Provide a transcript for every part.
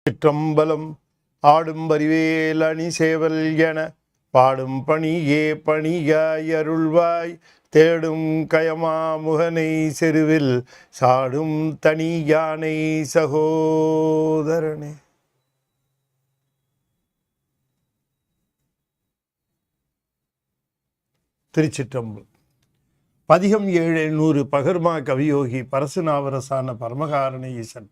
சிற்றம்பலம் ஆடும் பரிவேல் அணி சேவல் என பாடும் பணியே பணியாய் அருள்வாய் தேடும் கயமா முகனை செருவில் சாடும் தனி யானை சகோதரனே. திருச்சிற்றம்பலம். பதிகம் 700 பகர்மா கவியோகி பரசுநாவரசான பரமகாரண ஈசன்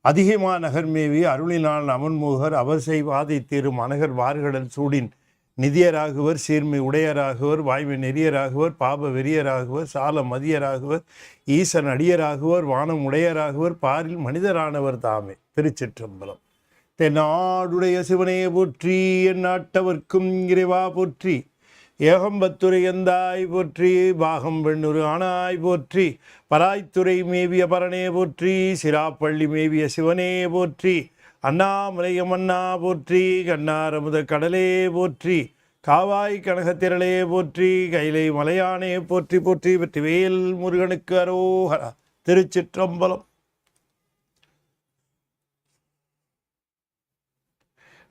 அதிகமா நகர்மேவி அருளினால் அமன்மூகர் அவர் செய்வாதை தீரும் அனகர் வார்கடல் சூடின் நிதியராகுவர் சீர்மை உடையராகுவர் வாய்மை நெறியராகுவர் பாப வெறியராகுவர் சால மதியராகுவர் ஈசன் அடியராகுவர் வானம் உடையராகுவர் பாரில் மனிதரானவர் தாமே. திருச்சிற்றம்பலம். தென்னாடுடைய சிவனே போற்றி, என் நாட்டவர்க்கும் இறைவா போற்றி, ஏகம்பத்துரையந்தாய் போற்றி, பாகம் பெண்ணுரு ஆனாய் போற்றி, பராய்த்துறை மேவிய பரனே போற்றி, சிராப்பள்ளி மேவிய சிவனே போற்றி, அண்ணாமலையம் அண்ணா போற்றி, கண்ணாரமுத கடலே போற்றி, காவாய் கனகத்திரளே போற்றி, கைலை மலையானே போற்றி போற்றி, வெற்றிவேல் முருகனுக்கு அரோகரா. திருச்சிற்றம்பலம்.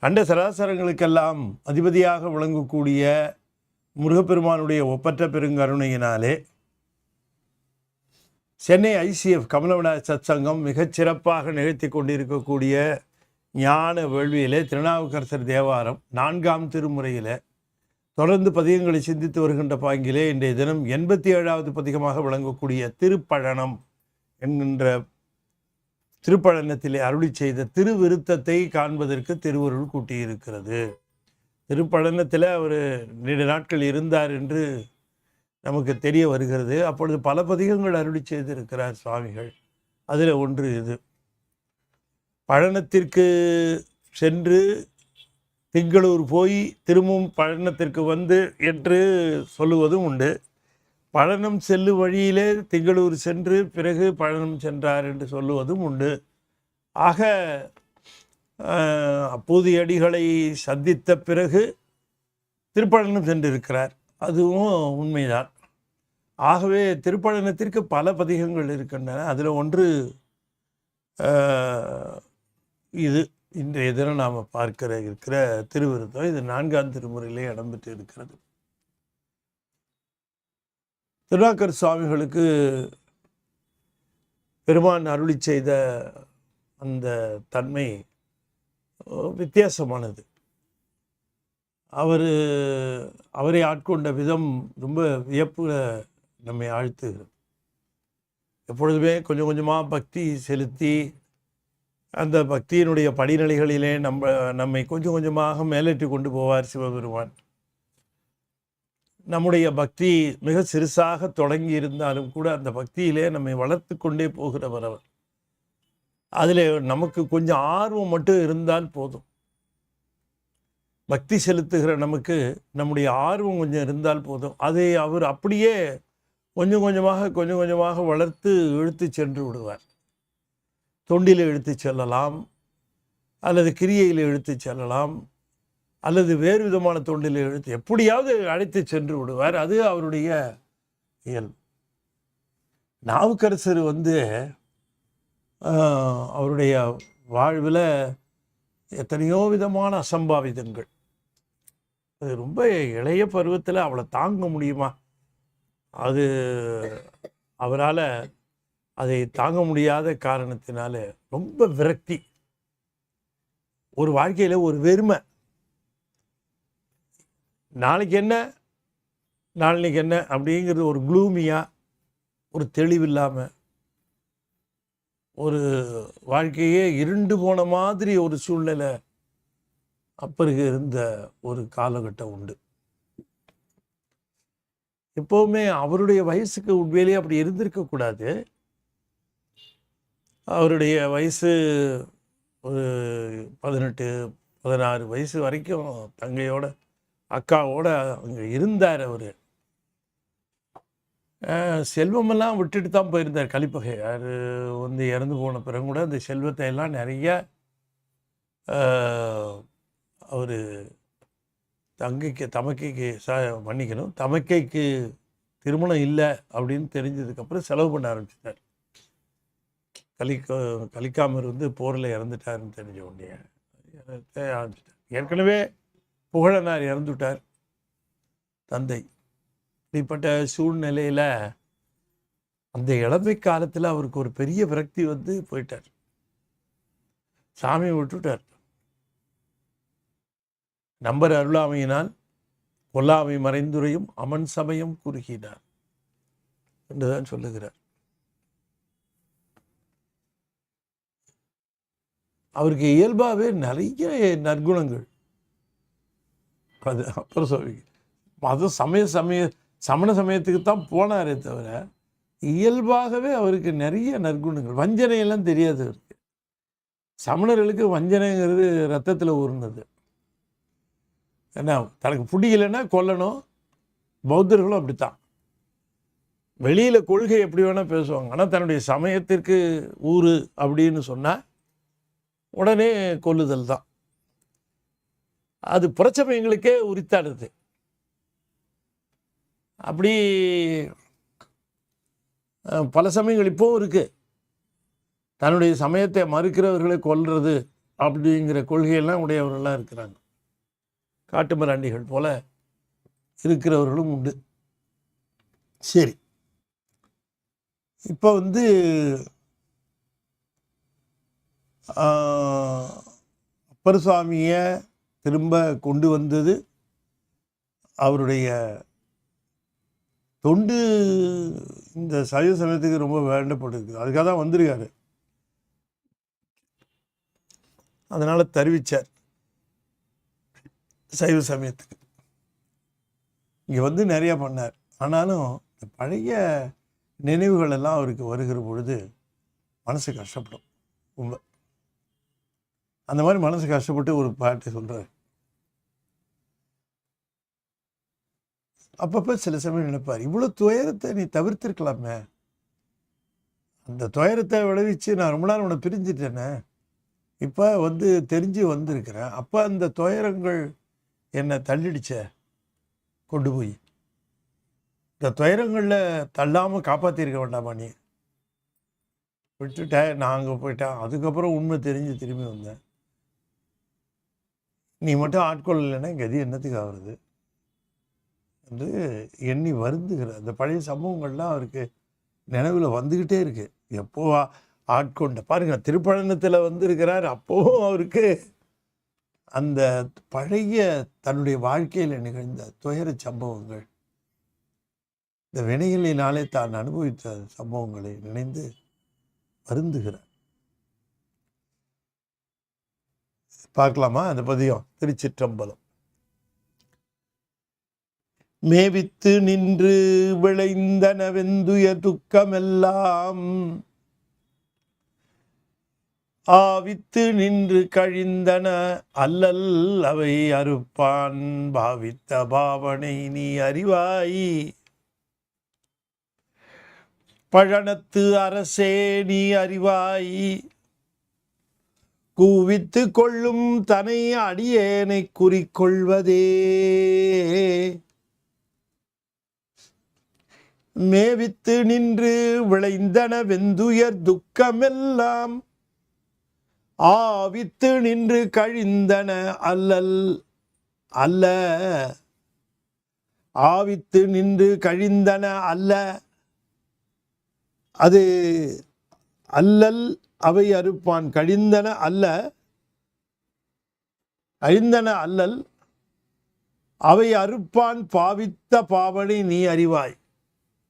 அண்ட சராசரங்களுக்கெல்லாம் அதிபதியாக விளங்கக்கூடிய முருகப்பெருமானுடைய ஒப்பற்ற பெருங்கருணையினாலே சென்னை ICF கமலவன சத்சங்கம் மிகச்சிறப்பாக நிகழ்த்தி கொண்டிருக்கக்கூடிய ஞான வேள்வியிலே திருநாவுக்கரசர் தேவாரம் 4ஆம் திருமுறையில் தொடர்ந்து பதிகங்களை சிந்தித்து வருகின்ற பாங்கிலே இன்றைய தினம் 87வது பதிகமாக விளங்கக்கூடிய திருப்பழனம் என்கின்ற திருப்பழனத்திலே அருளி செய்த திருவிருத்தத்தை காண்பதற்கு திருவருள் கூட்டியிருக்கிறது. திருப்பழனத்தில் அவர் நீண்ட நாட்கள் இருந்தார் என்று நமக்கு தெரிய வருகிறது. அப்பொழுது பல பதிகங்கள் அருளி செய்திருக்கிறார் சுவாமிகள். அதில் ஒன்று இது. பழனத்திற்கு சென்று திங்களூர் போய் திரும்பவும் பழனத்திற்கு வந்து என்று சொல்லுவதும் உண்டு. பழனம் செல்லும் வழியிலே திங்களூர் சென்று பிறகு பழனம் சென்றார் என்று சொல்லுவதும் உண்டு. ஆக அப்பூதியடிகளை சந்தித்த பிறகு திருப்பழனம் சென்றிருக்கிறார், அதுவும் உண்மைதான். ஆகவே திருப்பழனத்திற்கு பல பதிகங்கள் இருக்கின்றன. அதில் ஒன்று இது இன்றைய தினம் நாம் இருக்கிற திருவிருத்தம். இது 4ஆம் திருமுறையிலே இடம்பெற்று இருக்கிறது. திருநாக்கர் சுவாமிகளுக்கு பெருமான் அருளி செய்த அந்த தன்மை வித்தியாசமானது. அவரை ஆட்கொண்ட விதம் ரொம்ப வியப்புல நம்மை ஆழ்த்துகிறது. எப்பொழுதுமே கொஞ்சம் கொஞ்சமாக பக்தி செலுத்தி அந்த பக்தியினுடைய படிநிலைகளிலே நம்மை கொஞ்சம் கொஞ்சமாக மேலேற்றி கொண்டு போவார் சிவபெருமான். நம்முடைய பக்தி மிக சிறுசாக தொடங்கி இருந்தாலும் கூட அந்த பக்தியிலே நம்மை வளர்த்து கொண்டே போகிறவர் அவர். அதில் நமக்கு கொஞ்சம் ஆர்வம் மட்டும் இருந்தால் போதும். பக்தி செலுத்துகிற நமக்கு நம்முடைய ஆர்வம் கொஞ்சம் இருந்தால் போதும். அதை அவர் அப்படியே கொஞ்சம் கொஞ்சமாக வளர்த்து இழுத்து சென்று விடுவார். தொண்டில் இழுத்து செல்லலாம், அல்லது கிரியையில் இழுத்து செல்லலாம், அல்லது வேறு விதமான தொண்டில் இழுத்து எப்படியாவது அழைத்து சென்று விடுவார். அது அவருடைய இயல்பு. நாவுக்கரசர் அவருடைய வாழ்வில் எத்தனையோ விதமான அசம்பாவிதங்கள். அது ரொம்ப இளைய பருவத்தில் அவளை தாங்க முடியுமா? அது அவரால் அதை தாங்க முடியாத காரணத்தினால ரொம்ப விரக்தி, ஒரு வாழ்க்கையில் ஒரு வெறுமை. நாளைக்கு என்ன நாளைக்கு என்ன அப்படிங்கிறது ஒரு க்ளூமியாக, ஒரு தெளிவில்லாமல், ஒரு வாழ்க்கையே இருண்டு போன மாதிரி ஒரு சூழ்நிலை அப்பருக்கு இருந்த ஒரு காலகட்டம் உண்டு. எப்போவுமே அவருடைய வயசுக்கு உண்மையிலேயே அப்படி இருந்திருக்கக்கூடாது. அவருடைய வயசு ஒரு 18-16 வயசு வரைக்கும் தங்கையோட அக்காவோட அங்கே இருந்தார் அவர். செல்வமெல்லாம் விட்டுட்டு தான் போயிருந்தார் கலிப்பகை. யார் வந்து இறந்து போன பிறகு கூட அந்த செல்வத்தை எல்லாம் நிறைய அவர் தமக்கைக்கு மன்னிக்கணும், தமக்கைக்கு திருமணம் இல்லை அப்படின்னு தெரிஞ்சதுக்கப்புறம் செலவு பண்ண ஆரம்பிச்சிட்டார். கலிக்காமர் வந்து போரில் இறந்துட்டாருன்னு தெரிஞ்ச உடனே ஆரம்பிச்சிட்டார். ஏற்கனவே புகழனார் இறந்துட்டார் தந்தை. இப்படிப்பட்ட சூழ்நிலையில் அந்த இளமை காலத்தில் அவருக்கு ஒரு பெரிய விரக்தி வந்து போயிட்டார். சாமியை விட்டுட்டார். நம்பர் அருளாமையினால் கொல்லாமை மறைந்துரையும் அமன் சமயம் குறுகினார் என்றுதான் சொல்லுகிறார். அவருக்கு இயல்பாகவே நிறைய நற்குணங்கள். அது அப்புறம் சொல்லி அது சமண சமயத்துக்கு தான் போனாரே தவிர இயல்பாகவே அவருக்கு நிறைய நற்குணங்கள். வஞ்சனையெல்லாம் தெரியாது அவருக்கு. சமணர்களுக்கு வஞ்சனைங்கிறது ரத்தத்தில் ஊர்னது. ஏன்னா தனக்கு பிடிக்கலைன்னா கொல்லணும். பௌத்தர்களும் அப்படித்தான். வெளியில் கொள்கை எப்படி வேணால் பேசுவாங்க, ஆனால் தன்னுடைய சமயத்திற்கு ஊறு அப்படின்னு சொன்னால் உடனே கொல்லுதல் தான். அது புறச்சமயங்களுக்கே உரித்தாடுது. அப்படி பல சமயங்கள் இப்போவும் இருக்குது. தன்னுடைய சமயத்தை மறுக்கிறவர்களை கொல்றது அப்படிங்கிற கொள்கையெல்லாம் உடையவர்களாக இருக்கிறாங்க. காட்டு மிராண்டிகள் போல இருக்கிறவர்களும் உண்டு. சரி, இப்போ வந்து அப்பர் சுவாமியை திரும்ப கொண்டு வந்தது அவருடைய தொண்டு. இந்த சைவ சமயத்துக்கு ரொம்ப வேண்டப்பட்டிருக்கு. அதுக்காக தான் வந்திருக்காரு. அதனால் தெரிவித்தார் சைவ சமயத்துக்கு. இங்கே வந்து நிறையா பண்ணார். ஆனாலும் பழைய நினைவுகள் எல்லாம் அவருக்கு வருகிற பொழுது மனசு கஷ்டப்படும் ரொம்ப. அந்த மாதிரி மனசு கஷ்டப்பட்டு ஒரு பாட்டு சொல்கிறார். அப்பப்போ சில சமயம் நினைப்பார், இவ்வளோ துயரத்தை நீ தவிர்த்திருக்கலாமே. அந்த துயரத்தை விளைவிச்சு நான் ரொம்ப நாள் உன்னை பிரிஞ்சிட்டேனே, இப்போ வந்து தெரிஞ்சு வந்திருக்கிறேன். அப்போ அந்த துயரங்கள் என்னை தள்ளிடுச்ச கொண்டு போய். இந்த துயரங்களில் தள்ளாமல் காப்பாற்றிருக்க வேண்டாமா நீ? விட்டுட்டேன், நான் அங்கே போயிட்டேன். அதுக்கப்புறம் உண்மை தெரிஞ்சு திரும்பி வந்தேன். நீ மட்டும் ஆட்கொள்ளலைன்னா கதி என்னத்துக்கு ஆகுறது என்று எண்ணி வருந்துகிற அந்த பழைய சம்பவங்கள்லாம் அவருக்கு நினைவில் வந்துக்கிட்டே இருக்கு. எப்போ ஆட்கொண்ட பாருங்க, திருப்பழனத்தில் வந்திருக்கிறார். அப்போவும் அவருக்கு அந்த பழைய தன்னுடைய வாழ்க்கையில் நிகழ்ந்த துயர சம்பவங்கள், இந்த வினைகளினாலே தான் அனுபவித்த சம்பவங்களை நினைந்து வருந்துகிறார். பார்க்கலாமா அந்த பதியம்? திருச்சிற்றம்பலம். மேவித்து நின்று விளைந்தன வெந்துய துக்கமெல்லாம் ஆவித்து நின்று கழிந்தன அல்லல் அவை அறுப்பான் பாவித்த பாவனை நீ அறிவாய். பழனத்து அரசே நீ அறிவாய். கூவித்து கொள்ளும் தனை அடியேனை குறிக்கொள்வதே. மேவித்து நின்று விளைந்தன வெந்துயர் துக்கமெல்லாம் ஆவித்து நின்று கழிந்தன அல்லல் அல்ல. ஆவித்து நின்று கழிந்தன அல்ல, அது அல்லல் அவை அறுப்பான். கழிந்தன அல்ல, அழிந்தன அல்லல் அவை அறுப்பான் பாவித்த பாவனை நீ அறிவாய்.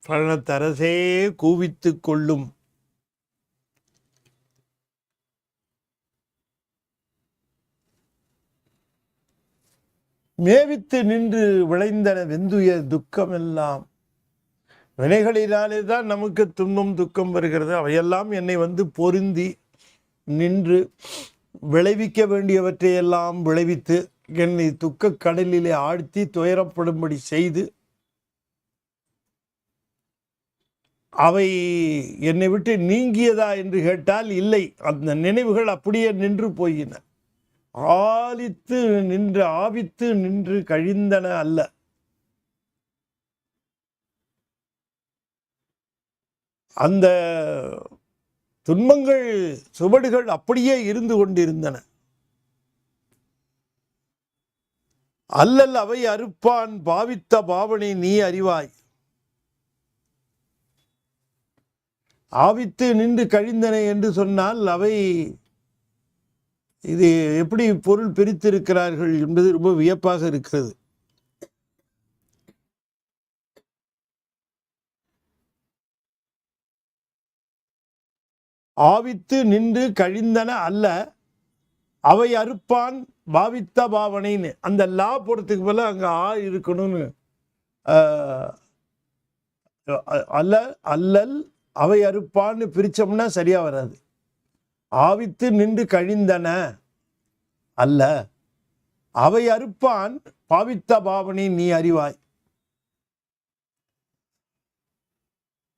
பழனத்தரசே கூவித்து கொள்ளும். மேவித்து நின்று விளைந்தன வெந்துய துக்கமெல்லாம். வினைகளினாலே தான் நமக்கு துன்பம் துக்கம் வருகிறது. அவையெல்லாம் என்னை வந்து பொருந்தி நின்று விளைவிக்க வேண்டியவற்றையெல்லாம் விளைவித்து என்னை துக்க கடலிலே ஆழ்த்தி துயரப்படும்படி செய்து அவை என்னை விட்டு நீங்கியதா என்று கேட்டால் இல்லை. அந்த நினைவுகள் அப்படியே நின்று போயின. ஆலித்து நின்று ஆவித்து நின்று கழிந்தன அல்ல. அந்த துன்பங்கள் சுவடுகள் அப்படியே இருந்து கொண்டிருந்தன. அல்லல் அவை அறுப்பான் பாவித்த பாவனை நீ அறிவாய். ஆவித்து நின்று கழிந்தன என்று சொன்னால் அவை இது எப்படி பொருள் பிரித்திருக்கிறார்கள் என்பது ரொம்ப வியப்பாக இருக்கிறது. ஆவித்து நின்று கழிந்தன அல்ல அவை அறுப்பான் பாவித்த பாவனைன்னு அந்த லா போடுறதுக்கு போல அங்கே இருக்கணும்னு அல்லல் அவை அறுப்பான்னு பிரித்தோம்னா சரியாக வராது. ஆவித்து நின்று கழிந்தன அல்ல அவை அறுப்பான் பாவித்த பாவனை நீ அறிவாய்.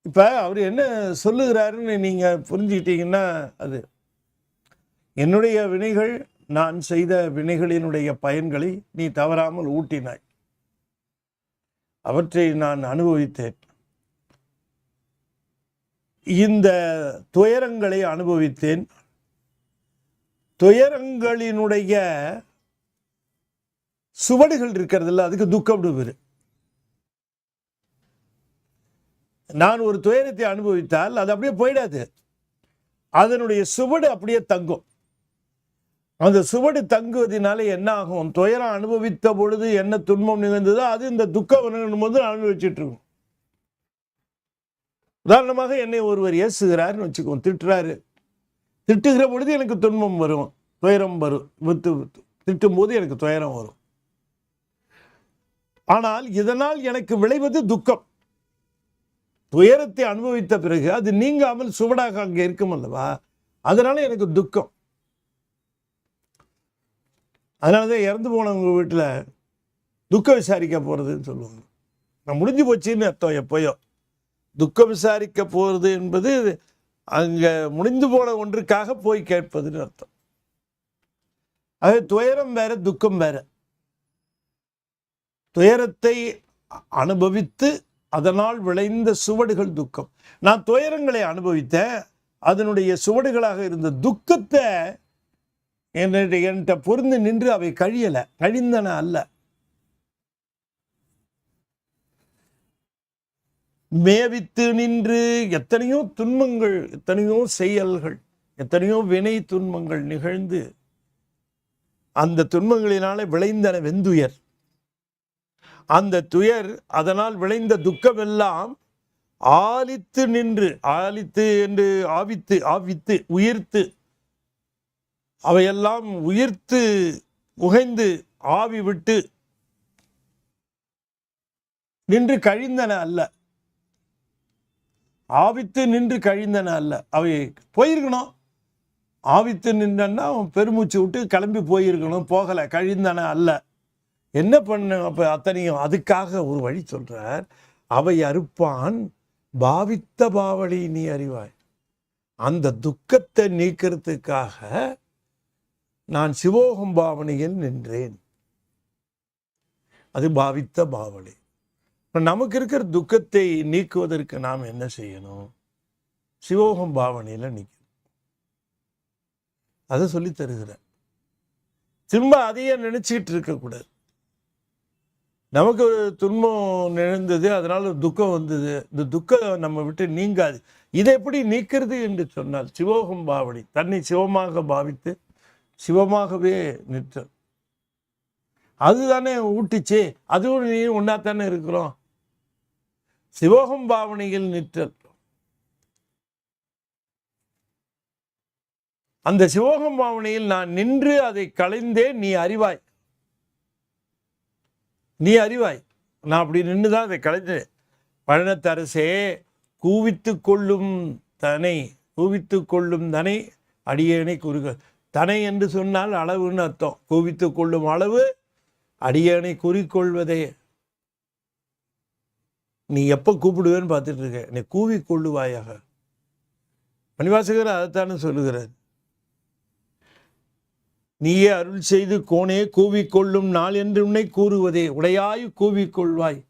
இப்ப அவர் என்ன சொல்லுகிறாருன்னு நீங்க புரிஞ்சுக்கிட்டீங்கன்னா, அது என்னுடைய வினைகள், நான் செய்த வினைகளினுடைய பயன்களை நீ தவறாமல் ஊட்டினாய், அவற்றை நான் அனுபவித்தேன். இந்த துயரங்களை அனுபவித்தேன். துயரங்களினுடைய சுவடுகள் இருக்கிறதில்ல, அதுக்கு துக்கம் பேரு. நான் ஒரு துயரத்தை அனுபவித்தால் அது அப்படியே போயிடாது, அதனுடைய சுவடு அப்படியே தங்கும். அந்த சுவடு தங்குவதனால என்ன ஆகும்? துயரம் அனுபவித்த பொழுது என்ன துன்பம் நிகழ்ந்ததோ அது இந்த துக்கம் போது அனுபவிச்சுட்டு இருக்கும். உதாரணமாக என்னை ஒருவர் ஏசுகிறார்னு வச்சுக்கோம், திட்டுறாரு. திட்டுகிற பொழுது எனக்கு துன்பம் வரும், துயரம் வரும். திட்டும் போது எனக்கு துயரம் வரும். ஆனால் இதனால் எனக்கு விளைவது துக்கம். துயரத்தை அனுபவித்த பிறகு அது நீங்காமல் சுவடாக அங்கே இருக்கும் அல்லவா, அதனால எனக்கு துக்கம். அதனாலதான் இறந்து போனவங்க வீட்டில் துக்கம் விசாரிக்க போறதுன்னு சொல்லுவாங்க. நான் முடிஞ்சு போச்சுன்னு அர்த்தம். எப்பயோ துக்கம் விசாரிக்க போறது என்பது அங்க முடிந்து போன ஒன்றுக்காக போய் கேட்பதுன்னு அர்த்தம். அது துயரம் வேற, துக்கம் வேற. துயரத்தை அனுபவித்து அதனால் விளைந்த சுவடுகள் துக்கம். நான் துயரங்களை அனுபவித்தேன், அதனுடைய சுவடுகளாக இருந்த துக்கத்தை என்கிட்ட பொருந்து நின்று அவை கழிந்தன அல்ல. மேவித்து நின்று எத்தனையோ துன்பங்கள், எத்தனையோ செயல்கள், எத்தனையோ வினை துன்பங்கள் நிகழ்ந்து அந்த துன்பங்களினாலே விளைந்தன வெந்துயர். அந்த துயர், அதனால் விளைந்த துக்கம் எல்லாம் ஆலித்து நின்று, ஆலித்து என்று ஆவித்து உயிர்த்து, அவையெல்லாம் உயிர்த்து உகைந்து ஆவி விட்டு நின்று கழிந்தன அல்ல. ஆவித்து நின்று கழிந்தன அல்ல. அவை போயிருக்கணும். ஆவித்து நின்றன்னா பெருமூச்சு விட்டு கிளம்பி போயிருக்கணும், போகலை, கழிந்தன அல்ல. என்ன பண்ண அப்போ அத்தனையும்? அதுக்காக ஒரு வழி சொல்றார். அவை அறுப்பான் பாவித்த பாவனை நீ அறிவாய். அந்த துக்கத்தை நீக்கிறதுக்காக நான் சிவோகம் பாவனையில் நின்றேன். அது பாவித்த பாவனை. நமக்கு இருக்கிற துக்கத்தை நீக்குவதற்கு நாம் என்ன செய்யணும்? சிவோகம் பாவனையில் நிற்கணும். அதை சொல்லி தருகிறேன். திரும்ப அதையே நினைச்சிட்டு இருக்கக்கூடாது. நமக்கு ஒரு துன்பம் நிகழ்ந்தது, அதனால துக்கம் வந்தது. இந்த துக்கம் நம்ம விட்டு நீங்காது. இதை எப்படி நீக்கிறது என்று சொன்னால் சிவோகம் பாவனை, தன்னை சிவமாக பாவித்து சிவமாகவே நிற்ற. அதுதானே ஊட்டிச்சு, அதுவும் நீ ஒன்னாத்தானே இருக்கிறோம். சிவோகம் பாவனையில் நிற்றல். அந்த சிவோகம் பாவனையில் நான் நின்று அதை களைந்தேன். நீ அறிவாய், நீ அறிவாய். நான் அப்படி நின்றுதான் அதை கலைஞ்சேன். பழனத்தரசே, கூவித்து கொள்ளும் தனை, கூவித்து கொள்ளும் தனை அடியேனை குறிகள். தனை என்று சொன்னால் அளவுன்னு அர்த்தம். கூவித்து கொள்ளும் அளவு அடியேனை குறிக்கொள்வதே. நீ எப்போ கூப்பிடுவேன்னு பார்த்துட்டு இருக்க, நீ கூவி கொள்ளுவாயாக. மணிவாசகர் அதைத்தானே சொல்லுகிறார். நீயே அருள் செய்து கோனே கூவிக்கொள்ளும் நாள் என்று உன்னை கூறுவதே, உடையாய் கூவிக்கொள்வாய்,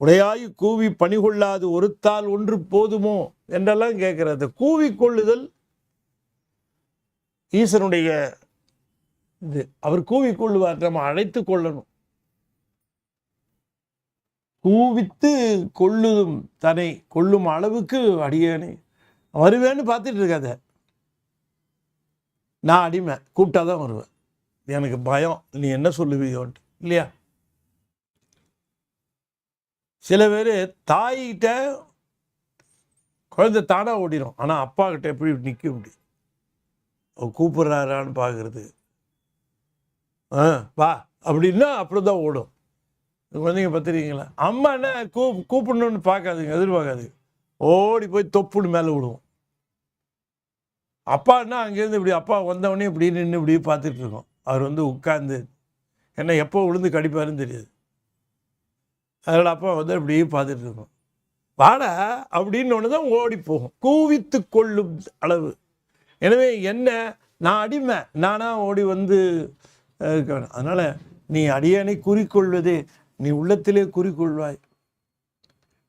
உடையாய் கூவி பணி கொள்ளாது ஒருத்தால் ஒன்று போதுமோ என்றெல்லாம் கேட்கிறது. கூவிக்கொள்ளுதல் ஈசனுடைய இது. அவர் கூவிக்கொள்ளுவார், நம்ம அழைத்து கொள்ளணும். கூவித்து கொள்ளும் தன்னை கொள்ளும் அளவுக்கு அடியேனே வருவேன்னு பார்த்துட்டு இருக்காத. நான் அடிமை, கூப்பிட்டா தான் வருவேன். எனக்கு பயம், நீ என்ன சொல்லுவீங்கன்ட்டு இல்லையா? சில பேர் தாய்கிட்ட குழந்தை தானாக ஓடிடும், ஆனால் அப்பா கிட்ட எப்படி நிற்க முடியும்? அவர் கூப்பிட்றாரான்னு பார்க்குறது. வா அப்படின்னா அப்படி தான் ஓடும். குழந்தைங்க பார்த்துருக்கீங்களா? அம்மா என்ன கூப்பிடணுன்னு பார்க்காதுங்க, எதிர்பார்க்காதுங்க, ஓடி போய் தொப்புன்னு மேலே விடுவோம். அப்பான்னா அங்கேருந்து இப்படி அப்பா வந்தவொடனே இப்படி நின்று இப்படி பார்த்துட்டு இருக்கோம். அவர் உட்கார்ந்து என்ன எப்போ விழுந்து கடிப்பாருன்னு தெரியாது. அதனால் அப்பா இப்படி பார்த்துட்டு இருக்கோம். வாடா அப்படின்னு ஒன்று தான் ஓடி போகும், கூவித்து கொள்ளும் அளவு. எனவே என்ன, நான் அடிமை, நானாக ஓடி இருக்க வேணும். அதனால் நீ அடியனை குறிக்கொள்வதே, நீ உள்ளத்திலே குறிக்கொள்வாய்.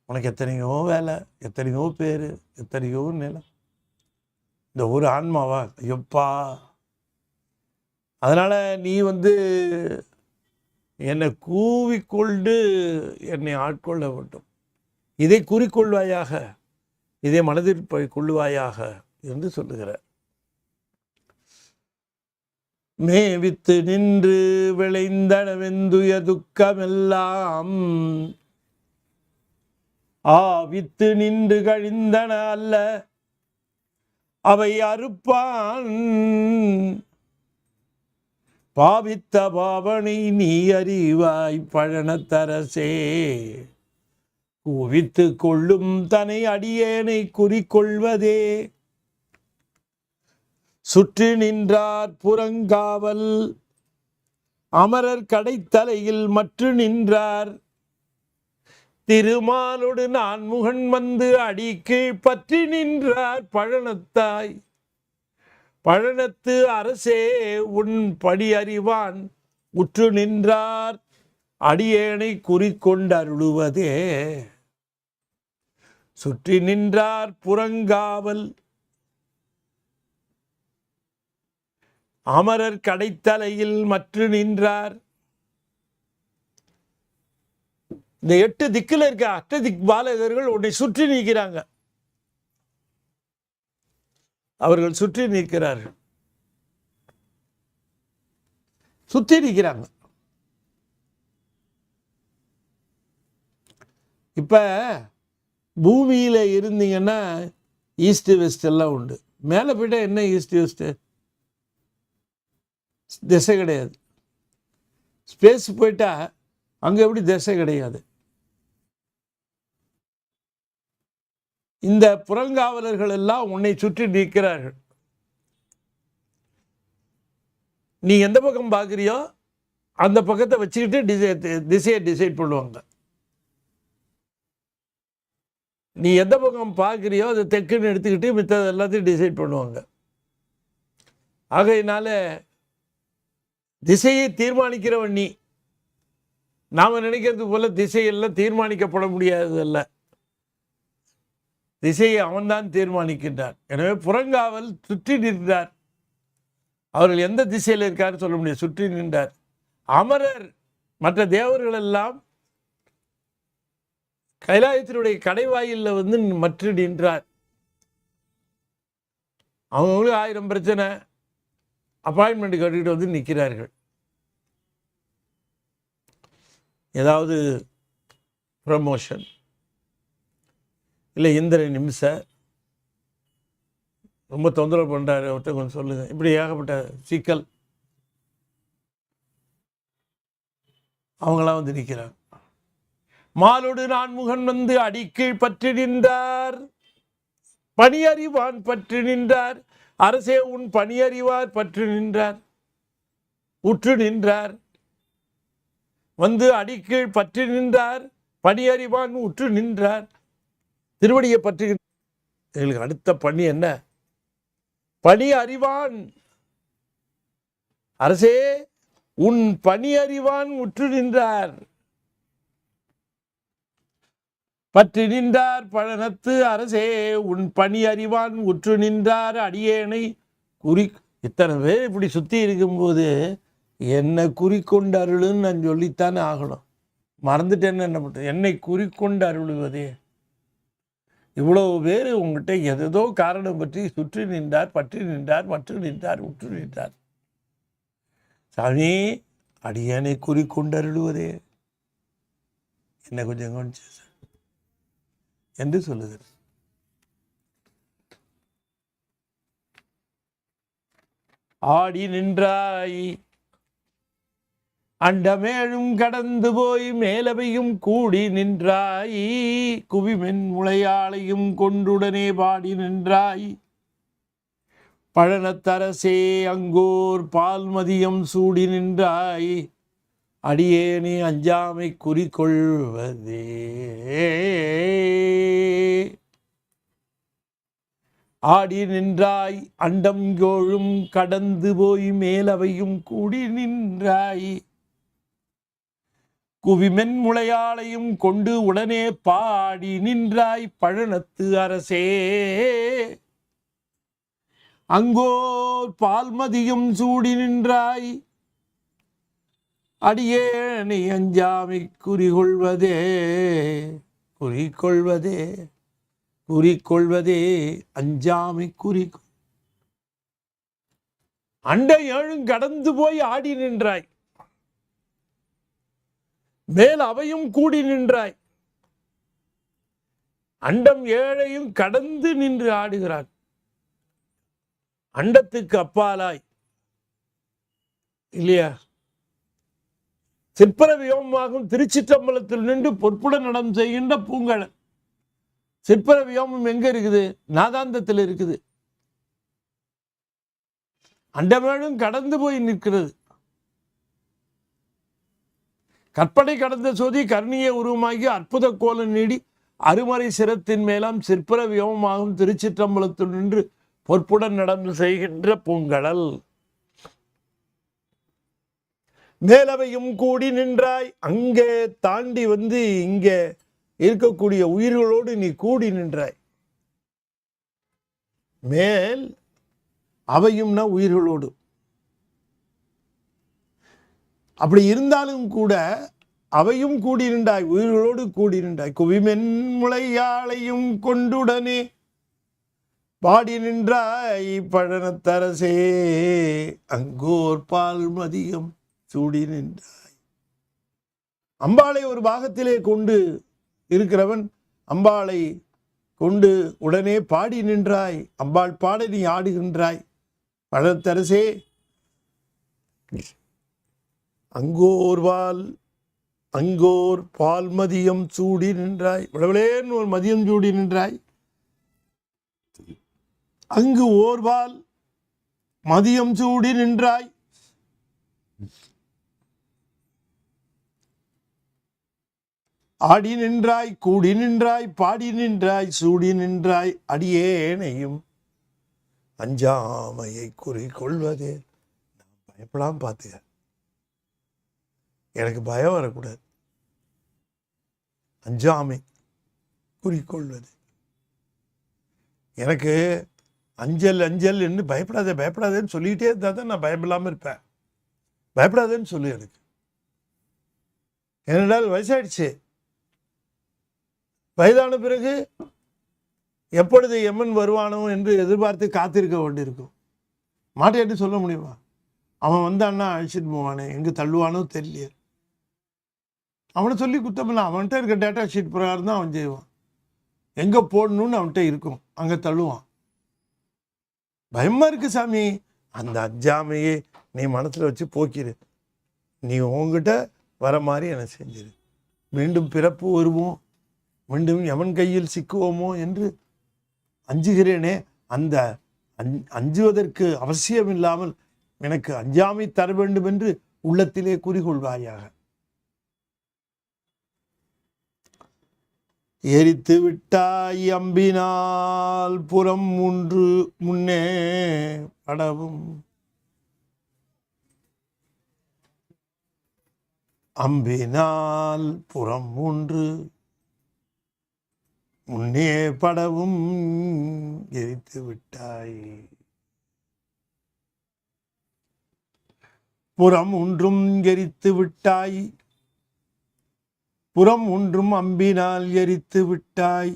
உனக்கு எத்தனையோ வேலை, எத்தனையோ பேர், எத்தனையோ நிலம், இந்த ஒரு ஆன்மாவா எப்பா. அதனால் நீ என்னை கூவிக்கொண்டு என்னை ஆட்கொள்ள வேண்டும். இதை குறிக்கொள்வாயாக, இதை மனதில் கொள்ளுவாயாக என்று சொல்லுகிறார். மேவித்து நின்று விளைந்தனவெந்துய துக்கமெல்லாம் ஆவித்து நின்று கழிந்தன அல்ல அவை அறுப்பான் பாவித்த பாவனை நீ அறிவாய் பழனத்தரசே. கூவித்து கொள்ளும் தனை அடியேனை குறிக்கொள்வதே. சுற்றி நின்றார் புறங்காவல் அமரர் கடைத்தலையில் மற்று நின்றார். திருமாலோடு நான் முகன் அடிக்கு பற்றி நின்றார் பழனத்தாய். பழனத்து அரசே உன் படி அறிவான் உற்று நின்றார் அடியேனை குறிக்கொண்டருளுவதே. சுற்றி நின்றார் புறங்காவல் அமரர் கடைத்தலையில் மற்று நின்றார். இந்த 8 திக்கில் இருக்க அஷ்டதிக் பாலகர்கள் உன்னை சுற்றி நிற்கிறாங்க. அவர்கள் சுற்றி நிற்கிறார்கள், சுற்றி நிற்கிறாங்க. இப்ப பூமியில இருந்தீங்கன்னா ஈஸ்ட் வெஸ்ட் எல்லாம் உண்டு. மேலே போயிட்டா என்ன ஈஸ்ட் வெஸ்ட் திசை கிடையாது. ஸ்பேஸ் போயிட்டா அங்க எப்படி திசை கிடையாது. இந்த புறங்காவலர்கள் எல்லாம் உன்னை சுற்றி நிற்கிறார்கள். நீ எந்த பக்கம் பார்க்குறியோ அந்த பக்கத்தை வச்சுக்கிட்டு திசையை டிசைட் பண்ணுவாங்க. நீ எந்த பக்கம் பார்க்குறியோ அதை தெற்குன்னு எடுத்துக்கிட்டு மித்தது எல்லாத்தையும் டிசைட் பண்ணுவாங்க. ஆகையினால திசையை தீர்மானிக்கிறவன் நீ. நாம் நினைக்கிறது போல திசையெல்லாம் தீர்மானிக்கப்பட முடியாததல்ல, திசையை அவன்தான் தீர்மானிக்கின்றான். எனவே புறங்காவல் சுற்றி நின்றார். அவர்கள் எந்த திசையில் இருக்காரு சொல்ல முடியாது, சுற்றி நின்றார். அமரர் மற்ற தேவர்கள் எல்லாம் கைலாயத்தினுடைய கடைவாயிலில் மற்ற நின்றார். அவங்களுக்கு 1000 பிரச்சனை, அப்பாயின்மெண்ட் கட்டிக்கிட்டு நிற்கிறார்கள். ஏதாவது ப்ரமோஷன் இல்லை இந்திர நிமிஷ ரொம்ப தொந்தரவு பண்ணுறாரு ஒருத்தர், கொஞ்சம் சொல்லுங்க, இப்படி ஏகப்பட்ட சிக்கல். அவங்களாம் நிற்கிறாங்க. மாலோடு நான்முகன் அடிக்கீழ் பற்றி நின்றார். பணியறிவான் பற்றி நின்றார். அரசே உன் பணியறிவார் பற்றி நின்றார். உற்று நின்றார். அடிக்கீழ் பற்றி நின்றார். பணி அறிவான் உற்று நின்றார். திருவடியை பற்றி எங்களுக்கு அடுத்த பணி என்ன? பணி அறிவான். அரசே, உன் பணி அறிவான் உற்று நின்றார். பற்றி நின்றார் பழனத்து அரசே, உன் பணி அறிவான் உற்று நின்றார் அடியேனை குறி. இத்தனை பேர் இப்படி சுற்றி இருக்கும்போது என்னை குறிக்கொண்டு அருளுன்னு நான் சொல்லித்தானே ஆகணும். மறந்துட்டேன்னு என்ன பண்ணுறது? என்னை குறிக்கொண்டு அருளுவதே. இவ்வளோ பேர் உங்கள்கிட்ட எதோ காரணம் பற்றி சுற்றி நின்றார், பற்றி நின்றார், மற்ற நின்றார், உற்று நின்றார். சாமி, அடியேனை குறிக்கொண்டு அருளுவதே என்ன கொஞ்சம் கவனிச்சு என்று சொல்லுகிறது. ஆடி நின்றாய் அண்டமேழும் கடந்து போய் மேலவையும் கூடி நின்றாய், குவிமென் முளையாளையும் கொண்டுடனே பாடி நின்றாய். பழனத்தரசே, அங்கோர் பால் மதியம் சூடி நின்றாய். அடியேனே அஞ்சாமை குறிக்கொள்வதே. ஆடி நின்றாய் அண்டம் கோழும் கடந்து போய் மேலவையும் கூடி நின்றாய். குவிமென் முளையாளையும் கொண்டு உடனே பாடி நின்றாய். பழனத்து அரசே, அங்கோர் பால்மதியும் சூடி நின்றாய். அடியேனை அஞ்சாமை குறிகொள்வதே, குறிக்கொள்வதே, குறிக்கொள்வதே, அஞ்சாமை குறிக்கொள். அண்டை ஏழும் கடந்து போய் ஆடி நின்றாய். மேல் அவையும் கூடி நின்றாய். அண்டம் ஏழையும் கடந்து நின்று ஆடுகிறான். அண்டத்துக்கு அப்பாலாய் இல்லையா? சிற்பர வியோமமாகும் திருச்சிற்றம்பலத்தில் நின்று பொற்புடன் நடம் செய்கின்ற பூங்கழல். சிற்பர வியோமம் எங்க இருக்குது? நாதாந்தத்தில் இருக்குது. அண்டமேழும் கடந்து போய் நிற்கிறது. கற்பனை கடந்த சோதி கர்ணிய உருவமாகி அற்புத கோலம் நீடி அருமறை சிரத்தின் மேலாம் சிற்பர வியோமமாகும் திருச்சிற்றம்பலத்தில் நின்று பொற்புடன் நடந்து செய்கின்ற பூங்கடல். மேலவையும் கூடி நின்றாய். அங்கே தாண்டி வந்து இங்கே இருக்கக்கூடிய உயிர்களோடு நீ கூடி நின்றாய். மேல் அவையும்னா உயிர்களோடு. அப்படி இருந்தாலும் கூட அவையும் கூடி நின்றாய், உயிர்களோடு கூடி நின்றாய். குவிமென் முளையாளையும் கொண்டுடனே பாடி நின்றாய். பழனத்தரசே, அங்கோர் பால் மதியம் சூடி நின்றாய். அம்பாளை ஒரு பாகத்திலே கொண்டு இருக்கிறவன் அம்பாளை கொண்டு உடனே பாடி நின்றாய். அம்பாள் பாட நீ ஆடுகின்றாய். பழனத்தரசே, அங்கோர் பால் மதியம் சூடி நின்றாய். விளவிலேன்னு ஒரு மதியம் சூடி நின்றாய். அங்கு ஓர்வால் மதியம் சூடி நின்றாய். ஆடி நின்றாய், கூடி நின்றாய், பாடி நின்றாய், சூடி நின்றாய். அடியேனையும் அஞ்சாமையை குறிக்கொள்வதே. நான் பயப்படாம பார்த்துக்க, எனக்கு பயம் வரக்கூடாது. அஞ்சாமை குறிக்கொள்வது. எனக்கு அஞ்சல் அஞ்சல் என்று பயப்படாதேன்னு சொல்லிக்கிட்டே இருந்தால் தான் நான் பயமில்லாமல் இருப்பேன். பயப்படாதேன்னு சொல்லு எனக்கு. ஏனென்றால் வயசாயிடுச்சு. வயதான பிறகு எப்பொழுது எம்மன் வருவானோ என்று எதிர்பார்த்து காத்திருக்க வேண்டியிருக்கும். மாட்டேன்னு சொல்ல முடியுமா? அவன் வந்தான்னா அழிச்சிட்டு போவானே, எங்கே தள்ளுவானோ தெரியல. அவனை சொல்லி குத்தமில்லை. அவன்கிட்ட இருக்க டேட்டா ஷீட் பிரகாரம் தான் அவன் செய்வான். எங்கே போடணும்னு அவன்கிட்ட இருக்கும், அங்கே தள்ளுவான். பயமாக இருக்கு சாமி. அந்த அஞ்சாமையே நீ மனசில் வச்சு போக்கிடு. நீ உங்ககிட்ட வர மாதிரி என்னை செஞ்சிரு. மீண்டும் பிறப்பு வருவோம், மீண்டும் எவன் கையில் சிக்குவோமோ என்று அஞ்சுகிறேனே. அந்த அஞ்சுவதற்கு அவசியம் இல்லாமல் எனக்கு அஞ்சாமை தர வேண்டும் என்று உள்ளத்திலே குறிகொள்வாயாக. எரித்து விட்டாய் அம்பினால் புறம் ஒன்று முன்னே படவும். அம்பினால் புறம் ஒன்று முன்னே படவும் எரித்து விட்டாய். புறம் ஒன்றும் எரித்து விட்டாய், புறம் ஒன்றும் அம்பினால் எரித்து விட்டாய்.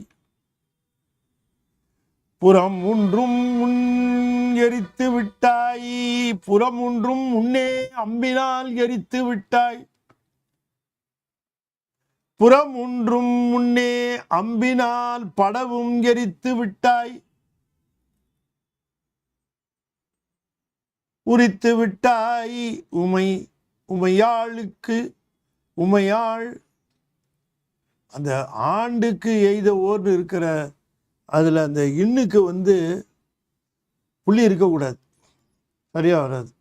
புறம் ஒன்றும் முன் எரித்து விட்டாய், புறம் ஒன்றும் முன்னே அம்பினால் எரித்து விட்டாய். புறம் ஒன்றும் முன்னே அம்பினால் படவும் எரித்து விட்டாய். உரித்து விட்டாய் உமையாளுக்கு. உமையாள் அந்த ஆண்டுக்கு எய்த ஓர்னு இருக்கிற அதில் அந்த இன்னுக்கு புள்ளி இருக்கக்கூடாது, சரியா வராது.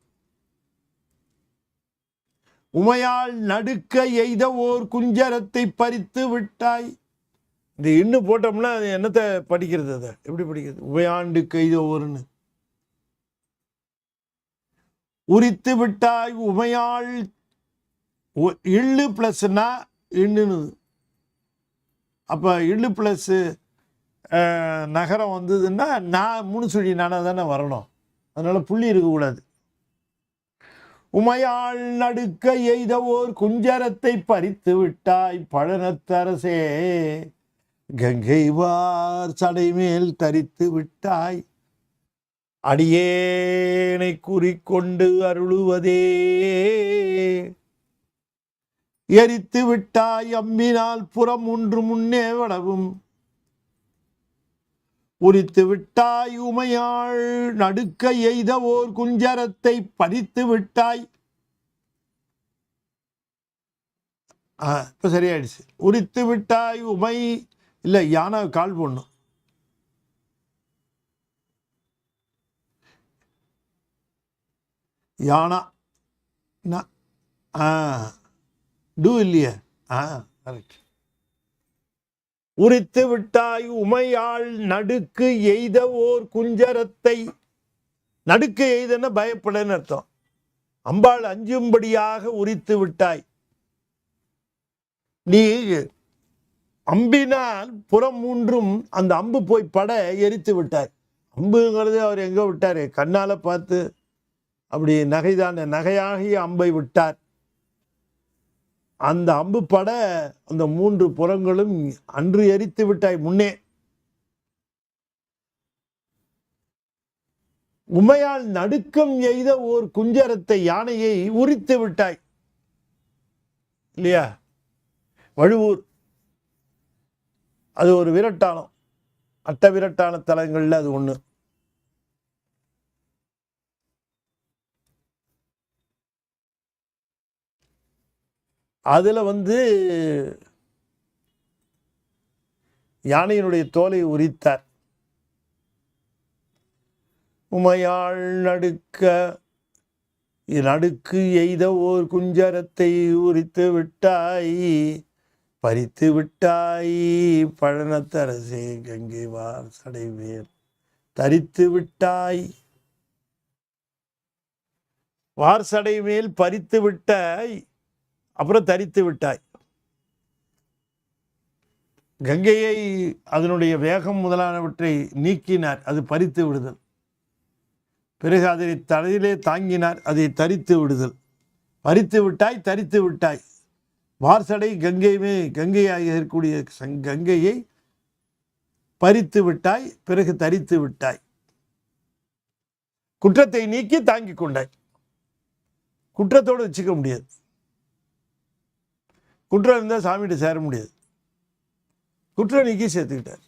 உமையாள் நடுக்க எய்த ஓர் குஞ்சரத்தை பறித்து விட்டாய். இந்த இன்னு போட்டோம்னா அது என்னத்தை படிக்கிறது? அதை எப்படி படிக்கிறது? உமையாண்டுக்கு எய்த ஓர்னு. உரித்து விட்டாய் உமையாள். இள்ளு பிளஸ்னா இன்னுன்னு. அப்போ இள்ளு பிளஸ் நகரம் வந்ததுன்னா நான் முனுசுழி நானாக தானே வரணும், அதனால புள்ளி இருக்கக்கூடாது. உமையாள் நடுக்க எய்த ஓர் குஞ்சரத்தை பறித்து விட்டாய் பழனத்தரசே. கங்கை வார் சடை மேல் தரித்து விட்டாய். அடியேனை குறிக்கொண்டு அருளுவதே. எரித்து விட்டாய் அம்பினால் புறம் ஒன்று முன்னே வடவும். உரித்து விட்டாய் உமையாள் நடுக்க எய்த ஓர் குஞ்சரத்தை பறித்து விட்டாய். இப்ப சரியாயிடுச்சு. உரித்து விட்டாய் உமை இல்லை, யானை கால் போடணும். யானா டூ இல்லையே? கரெக்ட். உரித்து விட்டாய் உமையாள் நடுக்கு எய்த ஓர் குஞ்சரத்தை. நடுக்கு எய்தன பயப்படன்னு அர்த்தம். அம்பாள் அஞ்சும்படியாக உரித்து விட்டாய். நீ அம்பினால் புறம் மூன்றும் அந்த அம்பு போய் பட எரித்து விட்டாய். அம்புங்கிறது அவர் எங்க விட்டாரு? கண்ணால பார்த்து அப்படி நகைதான நகையாகிய அம்பை விட்டார். அந்த அம்பு பட அந்த மூன்று புறங்களும் அன்று எரித்து விட்டாய் முன்னே. உமையால் நடுக்கம் எய்த ஓர் குஞ்சரத்தை யானையை உரித்து விட்டாய் இல்லையா? வழுவூர் அது ஒரு விரட்டானம், அட்ட விரட்டான தலங்கள்ல அது ஒண்ணு. அதுல யானையினுடைய தோலை உரித்தார். உமையாள் நடுக்கு எய்த ஓர் குஞ்சரத்தை உரித்து விட்டாய் பறித்து விட்டாய் பழனத்தரசே. கங்கை வார் சடைவேல் தரித்து விட்டாய். வார் சடை மேல் பறித்து விட்டாய், அப்புறம் தரித்து விட்டாய். கங்கையை அதனுடைய வேகம் முதலானவற்றை நீக்கினார், அது பறித்து விடுதல். பிறகு அதை தலையிலே தாங்கினார், அதை தரித்து விடுதல். பறித்து விட்டாய், தரித்து விட்டாய். வார்சடை கங்கையாக இருக்கக்கூடிய கங்கையை பறித்து விட்டாய், பிறகு தரித்து விட்டாய். குற்றத்தை நீக்கி தாங்கி கொண்டாய். குற்றத்தோடு வச்சுக்க முடியாது. குற்றம் இருந்தால் சாமிகிட்ட சேர முடியாது. குற்றம் நீக்கி சேர்த்துக்கிட்டார்.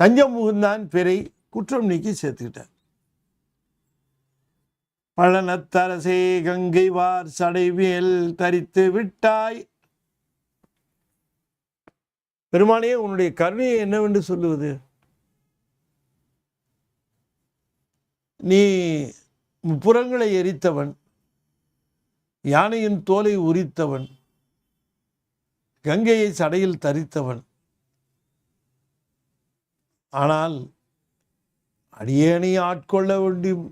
தஞ்சம் புகுந்தான் பிறை குற்றம் நீக்கி சேர்த்துக்கிட்டார். பழனத்தரசே கங்கை வார் சடைவேல் தரித்து விட்டாய். பெருமானே, உன்னுடைய கருணையை என்னவென்று சொல்லுவது? நீ புறங்களை எரித்தவன், யானையின் தோலை உரித்தவன், கங்கையை சடையில் தரித்தவன். ஆனால் அடியேனை ஆட்கொள்ள வேண்டும்,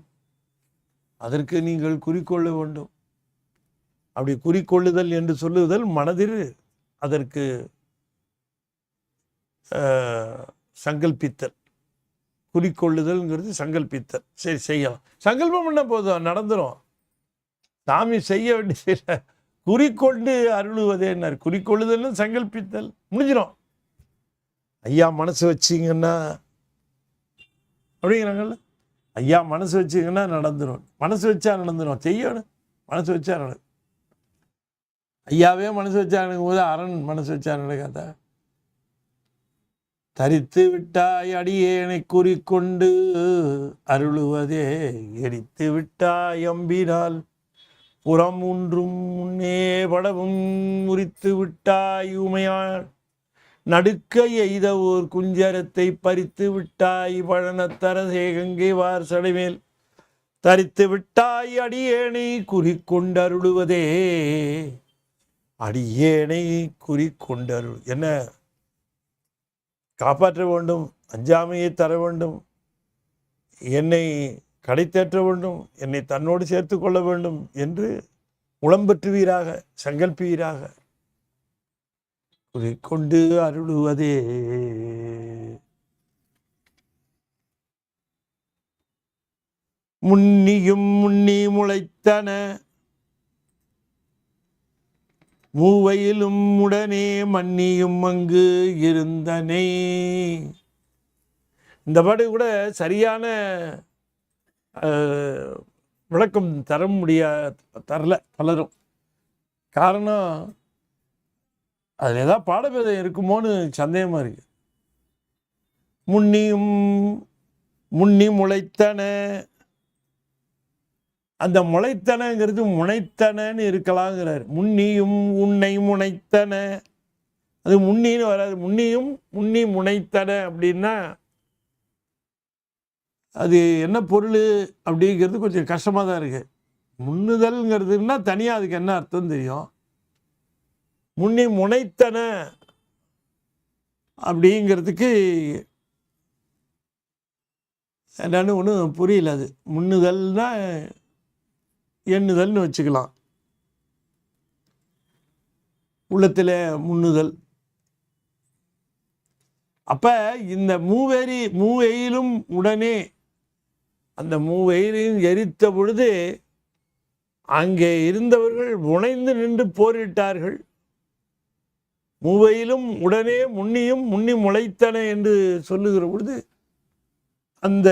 அதற்கு நீங்கள் குறிக்கொள்ள வேண்டும். அப்படி குறிக்கொள்ளுதல் என்று சொல்லுதல் மனதில் அதற்கு சங்கல்பித்தல். குறிக்கொள்ளுதல்ங்கிறது சங்கல்பித்தல். சரி, செய்யலாம். சங்கல்பம் பண்ண போதும், நடந்துடும். சாமி செய்ய வேண்டிய குறிக்கொண்டு அருளுவதே என்ன, குறிக்கொள்ளுதல்னு சங்கல்பித்தல் முடிஞ்சிடும். ஐயா மனசு வச்சிங்கன்னா அப்படிங்கிறாங்கல்ல, ஐயா மனசு வச்சிங்கன்னா நடந்துடும். மனசு வச்சா நடந்துடும், செய்யணும். மனசு வச்சா நடக்கும். ஐயாவே மனசு வச்சா நடக்கும் போது அரண் மனசு வச்சா நடக்காதா? தரித்து விட்டாய் அடியேனை குறிக்கொண்டு அருளுவதே, எரித்து விட்டாய் அம்பினால் புறம் ஒன்றும் முன்னே படவும் முறித்து விட்டாய் உமையாள் நடுக்க எய்த ஓர் குஞ்சரத்தை பறித்து விட்டாய் பழனத்தரசே கங்கை வார் சடைமேல் தரித்து விட்டாய் அடியேனை குறிக்கொண்டருளுவதே, அடியேனை குறிக்கொண்டருள். என்ன காப்பாற்ற வேண்டும், அஞ்சாமையை தர வேண்டும், என்னை கடை தேற்ற வேண்டும், என்னை தன்னோடு சேர்த்து கொள்ள வேண்டும் என்று உளம்பற்றுவீராக, சங்கல்பீராக. குறிக்கொண்டு அருளுவதே. முன்னியும் முன்னி முளைத்தன மூவையிலும் உடனே மன்னியும் அங்கு இருந்தனே. இந்த பாட்டு கூட சரியான விளக்கம் தரல பலரும். காரணம், அதில் ஏதாவது பாடபேதம் இருக்குமோன்னு சந்தேகமாக இருக்கு. முன்னி முளைத்தன, அந்த முளைத்தனங்கிறது முனைத்தனன்னு இருக்கலாங்கிறார். முன்னியும் உன்னை முனைத்தன, அது முன்னின்னு வராது. முன்னி முனைத்தன அப்படின்னா அது என்ன பொருள் அப்படிங்கிறது கொஞ்சம் கஷ்டமாக தான் இருக்குது. முன்னுதல்ங்கிறதுன்னா தனியாக அதுக்கு என்ன அர்த்தம் தெரியும். முன்னி முனைத்தன அப்படிங்கிறதுக்கு என்னன்னு ஒன்றும் புரியல. அது முன்னுதல்னா எண்ணுதல்னு வச்சுக்கலாம். உள்ளத்தில் முன்னுதல். அப்போ இந்த மூவெயிலும் உடனே, அந்த மூவெயிலையும் எரித்த பொழுது அங்கே இருந்தவர்கள் முனைந்து நின்று போரிட்டார்கள். மூவையிலும் உடனே முன்னி முளைத்தன என்று சொல்லுகிற பொழுது அந்த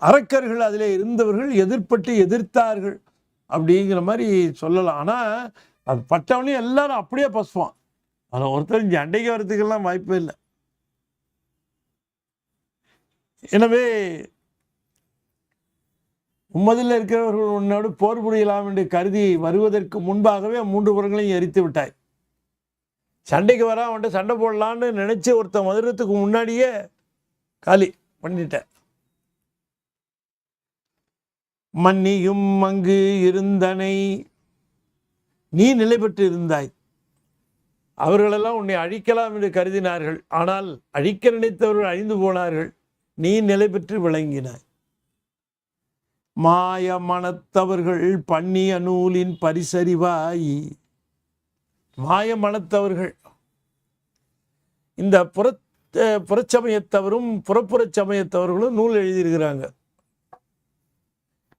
அரக்கர்கள் அதில் இருந்தவர்கள் எதிர்த்தார்கள் அப்படிங்கிற மாதிரி சொல்லலாம். ஆனால் அது பட்டவனையும் எல்லாரும் அப்படியே பசுவான். அதில் ஒருத்தர் சண்டைக்கு வரத்துக்கெல்லாம் வாய்ப்பே இல்லை. எனவே உம்மதில் இருக்கிறவர்கள் உன்னோடு போர் புரியலாம் என்று கருதி வருவதற்கு முன்பாகவே 3 புறங்களையும் எரித்து விட்டாய். சண்டைக்கு வர அவன்கிட்ட சண்டை போடலான்னு நினைச்சு ஒருத்தன் மதுரத்துக்கு முன்னாடியே காலி பண்ணிட்ட. மன்னியும் அங்கு இருந்தனை, நீ நிலை பெற்று இருந்தாய். அவர்களெல்லாம் உன்னை அழிக்கலாம் என்று கருதினார்கள். ஆனால் அழிக்க நினைத்தவர்கள் அழிந்து போனார்கள். நீ நிலை பெற்று விளங்கினாய். மாய மனத்தவர்கள் பண்ணிய நூலின் பரிசறிவாய். மாய மனத்தவர்கள் இந்த புறச்சமயத்தவரும் புறப்புறச் சமயத்தவர்களும் நூல் எழுதியிருக்கிறாங்க.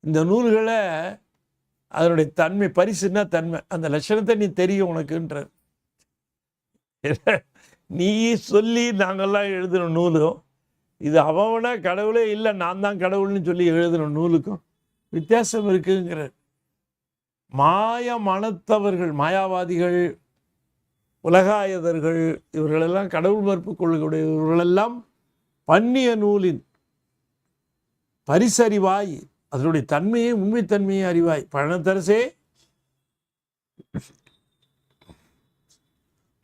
இந்த நூல்களை அதனுடைய தன்மை, பரிசுன்னா தன்மை, அந்த லட்சணத்தை நீ தெரியும் உனக்குன்ற. நீ சொல்லி நாங்கள்லாம் எழுதின நூலும், இது அவனா கடவுளே இல்லை நான் தான் கடவுள்னு சொல்லி எழுதின நூலுக்கும் வித்தியாசம் இருக்குங்கிற. மாய மனத்தவர்கள், மாயாவாதிகள், உலகாயதர்கள், இவர்களெல்லாம் கடவுள் மறுப்பு கொள்ளக்கூடிய இவர்களெல்லாம் பண்ணிய நூலின் பரிசறிவாய், அதனுடைய தன்மையை, உண்மைத்தன்மையை அறிவாய். பழனத்தரசே,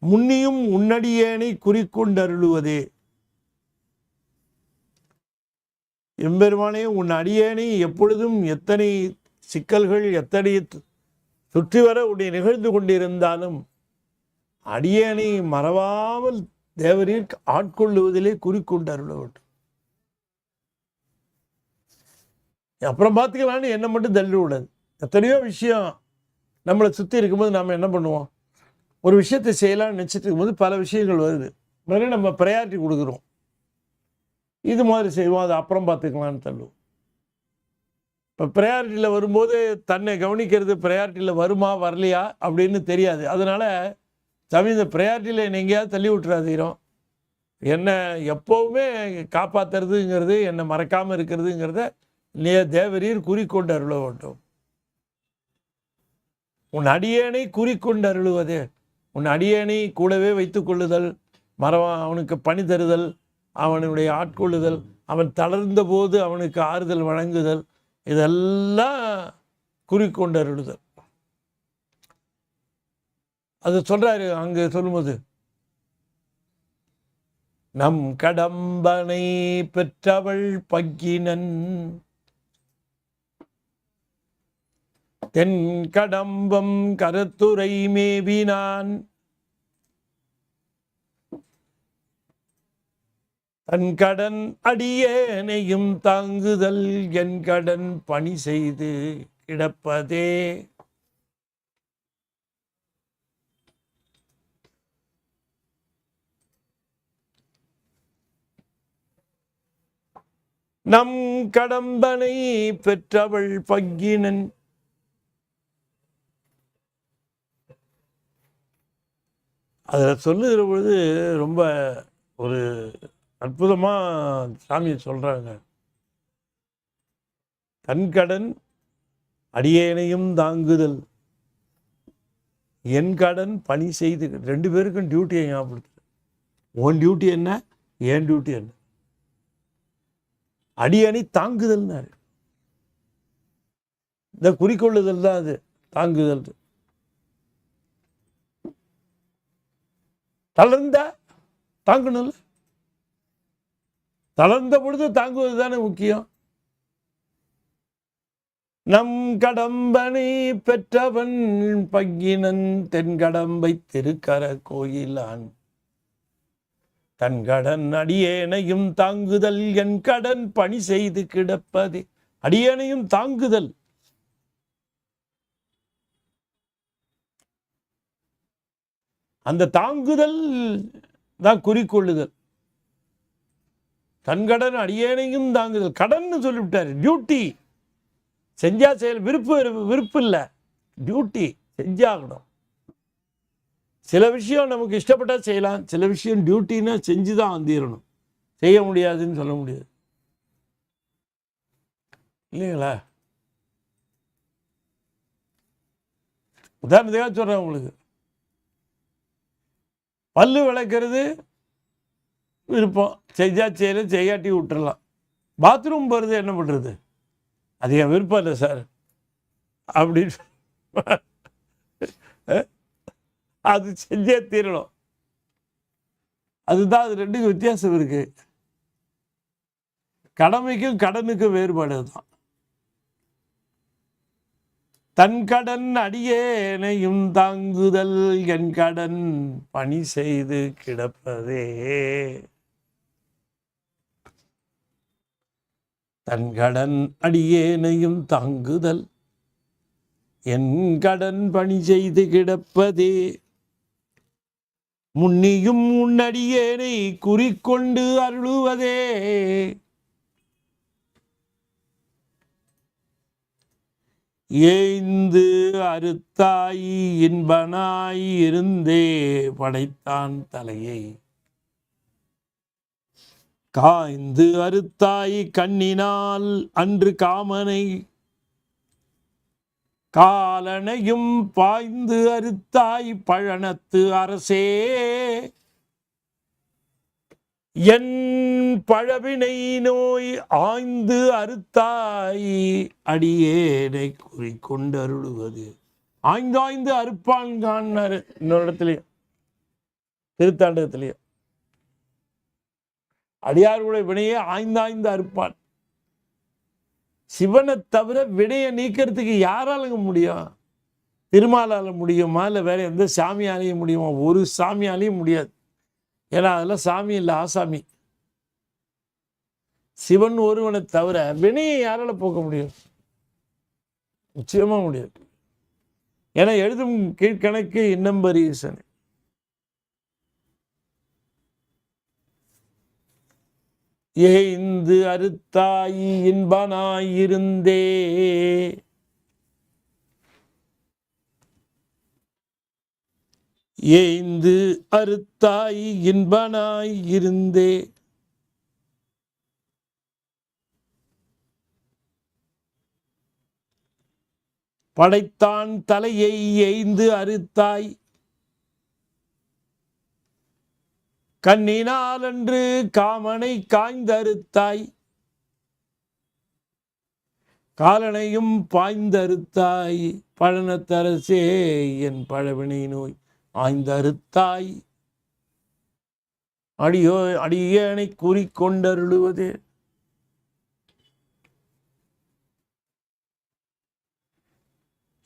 முன்னியும் உன்னடியேனை குறிக்கொண்டருளுவதே. எம்பெருமானே, உன் அடியேனை எப்பொழுதும் எத்தனை சிக்கல்கள், எத்தனை சுற்றி வர உன்னை நிகழ்ந்து கொண்டிருந்தாலும் அடியேனை மறவாமல் தேவரீர் ஆட்கொள்ளுவதிலே குறிக்கொண்டு அருள வேண்டும். அப்புறம் பார்த்துக்கலான்னு என்ன மட்டும் தள்ளி விடாது. எத்தனையோ விஷயம் நம்மளை சுற்றி இருக்கும்போது நாம் என்ன பண்ணுவோம், ஒரு விஷயத்தை செய்யலாம்னு நினச்சிட்டு இருக்கும்போது பல விஷயங்கள் வருது. உடனே நம்ம ப்ரையாரிட்டி கொடுக்குறோம். இது மாதிரி செய்வோம், அது அப்புறம் பார்த்துக்கலான்னு தள்ளுவோம். இப்போ ப்ரையாரிட்டியில் வரும்போது தன்னை கவனிக்கிறது ப்ரையாரிட்டியில் வருமா வரலையா அப்படின்னு தெரியாது. அதனால் சாமி இந்த ப்ரையாரிட்டியில் என்னை எங்கேயாவது தள்ளி விட்டுறாதீரோம், என்னை எப்போவுமே காப்பாற்றுறதுங்கிறது, என்னை மறக்காமல் இருக்கிறதுங்கிறத தேவரீர் குறிக்கொண்டு அருள வேண்டும். உன் அடியேனை குறிக்கொண்டு அருளுவதே, உன் அடியேனை கூடவே வைத்துக் கொள்ளுதல், அவனுக்கு பணி தருதல், அவனுடைய ஆட்கொள்ளுதல், அவன் தளர்ந்த போது அவனுக்கு ஆறுதல் வழங்குதல், இதெல்லாம் குறிக்கொண்டு அருளுதல். அது சொல்றாரு அங்கு சொல்லும்போது, நம் கடம்பனை பெற்றவள் பக்கினன் தென் கடம்பம் கருத்துரை மேவினான் தன் கடன் அடியேனையும் தாங்குதல் என் கடன் பணி செய்து கிடப்பதே. நம் கடம்பனை பெற்றவள் பக்கினன். அதில் சொல்லுகிற பொழுது ரொம்ப ஒரு அற்புதமாக சாமியை சொல்கிறாங்க. தன் அடியேனையும் தாங்குதல் என் கடன் பணி செய்து. ரெண்டு பேருக்கும் டியூட்டியை ஞாபகப்படுத்து. உன் டியூட்டி என்ன, என் டியூட்டி என்ன? அடியணை தாங்குதல்னாரு. இந்த குறிக்கொள்ளுதல் தான் அது தாங்குதல். தளர்ந்த தாங்கணும்ல, தளர்ந்த பொழுது தாங்குவது தானே முக்கியம். நம் கடம்பனை பெற்றவன் பங்கினன் தென்கடம்பை திருக்கர கோயிலான் தன் கடன் அடியேனையும் தாங்குதல் என் கடன் பணி செய்து கிடப்பதே. அடியேனையும் தாங்குதல், அந்த தாங்குதல் தான் குறிக்கொள்ளுதல். தன் கடன் அடியேனையும் தாங்குதல். கடன்னு சொல்லிவிட்டாரு, டியூட்டி. செஞ்சா செயல், விருப்பு இல்லை, டியூட்டி செஞ்சாகணும். சில விஷயம் நமக்கு இஷ்டப்பட்டா செய்யலாம், சில விஷயம் டியூட்டின்னா செஞ்சு தான் வந்திரணும். செய்ய முடியாதுன்னு சொல்ல முடியாது இல்லைங்களா? உதாரணத்துக்காக சொல்றேன் உங்களுக்கு, பல்லு விளக்குறது விருப்பம், செஞ்சா செய்யல, செய்யாட்டி விட்டுறலாம். பாத்ரூம் போகிறது என்ன பண்ணுறது, அது என் விருப்பம் இல்லை சார் அப்படின்னு அது செஞ்சே தீரணும். அதுதான், அது ரெண்டுக்கும் வித்தியாசம் இருக்கு. கடமைக்கும் கடனுக்கும் வேறுபாடு தான். தன் கடன் அடியேனையும் தாங்குதல் என் கடன் பணி செய்து கிடப்பதே. தன் கடன் அடியேனையும் தாங்குதல் என் கடன் பணி செய்து கிடப்பதே. முன்னியும் உன்னடியேனை குறிக்கொண்டு அருளுவதே. ஏய்ந்து அறுத்தாய் இன்பனாய் இருந்தே படைத்தான் தலையை. காய்ந்து அறுத்தாய் கண்ணினால் அன்று காமனை. காலனையும் பாய்ந்து அறுத்தாய் பழனத்து அரசே. என் பழவினை நோய் ஆய்ந்து அறுத்தாய் அடியேனை குறிக்கொண்டு அருளுவது. ஆய்ந்தாய்ந்து அறுப்பான்கான்னாரு இன்னொரு இடத்துலயும், திருத்தாண்டகத்திலையும். அடியாருடைய வினையை ஆய்ந்தாய்ந்து அறுப்பான். சிவனை தவிர வினையை நீக்கிறதுக்கு யாராலுங்க முடியும்? திருமாலால் முடியுமா, இல்லை வேற எந்த சாமியாலையும் முடியுமா? ஒரு சாமியாலையும் முடியாது. ஏன்னா அதெல்லாம் சாமி இல்லை, ஆசாமி. சிவன் ஒருவனை தவிர வினையை யாரால போக்க முடியும்? நிச்சயமா முடியாது. ஏன்னா எழுதும் கீழ்கணக்கு இன்னம்பர் ஈசன். ஏய்ந்து அறுத்தாய் இன்பனாயிருந்தே, ஏய்ந்து அறுத்தாய் இன்பனாயிருந்தே, படைத்தான் தலையை ஏய்ந்து அறுத்தாய், கண்ணினாலன்று காமனை காய்ந்தறுத்தாய், காலனையும் பாய்ந்தறுத்தாய், பழனத்தரசே என் பழவினை நோய் ஆய்ந்தறுத்தாய், அடியேனை கூறிக்கொண்டருளுவதே.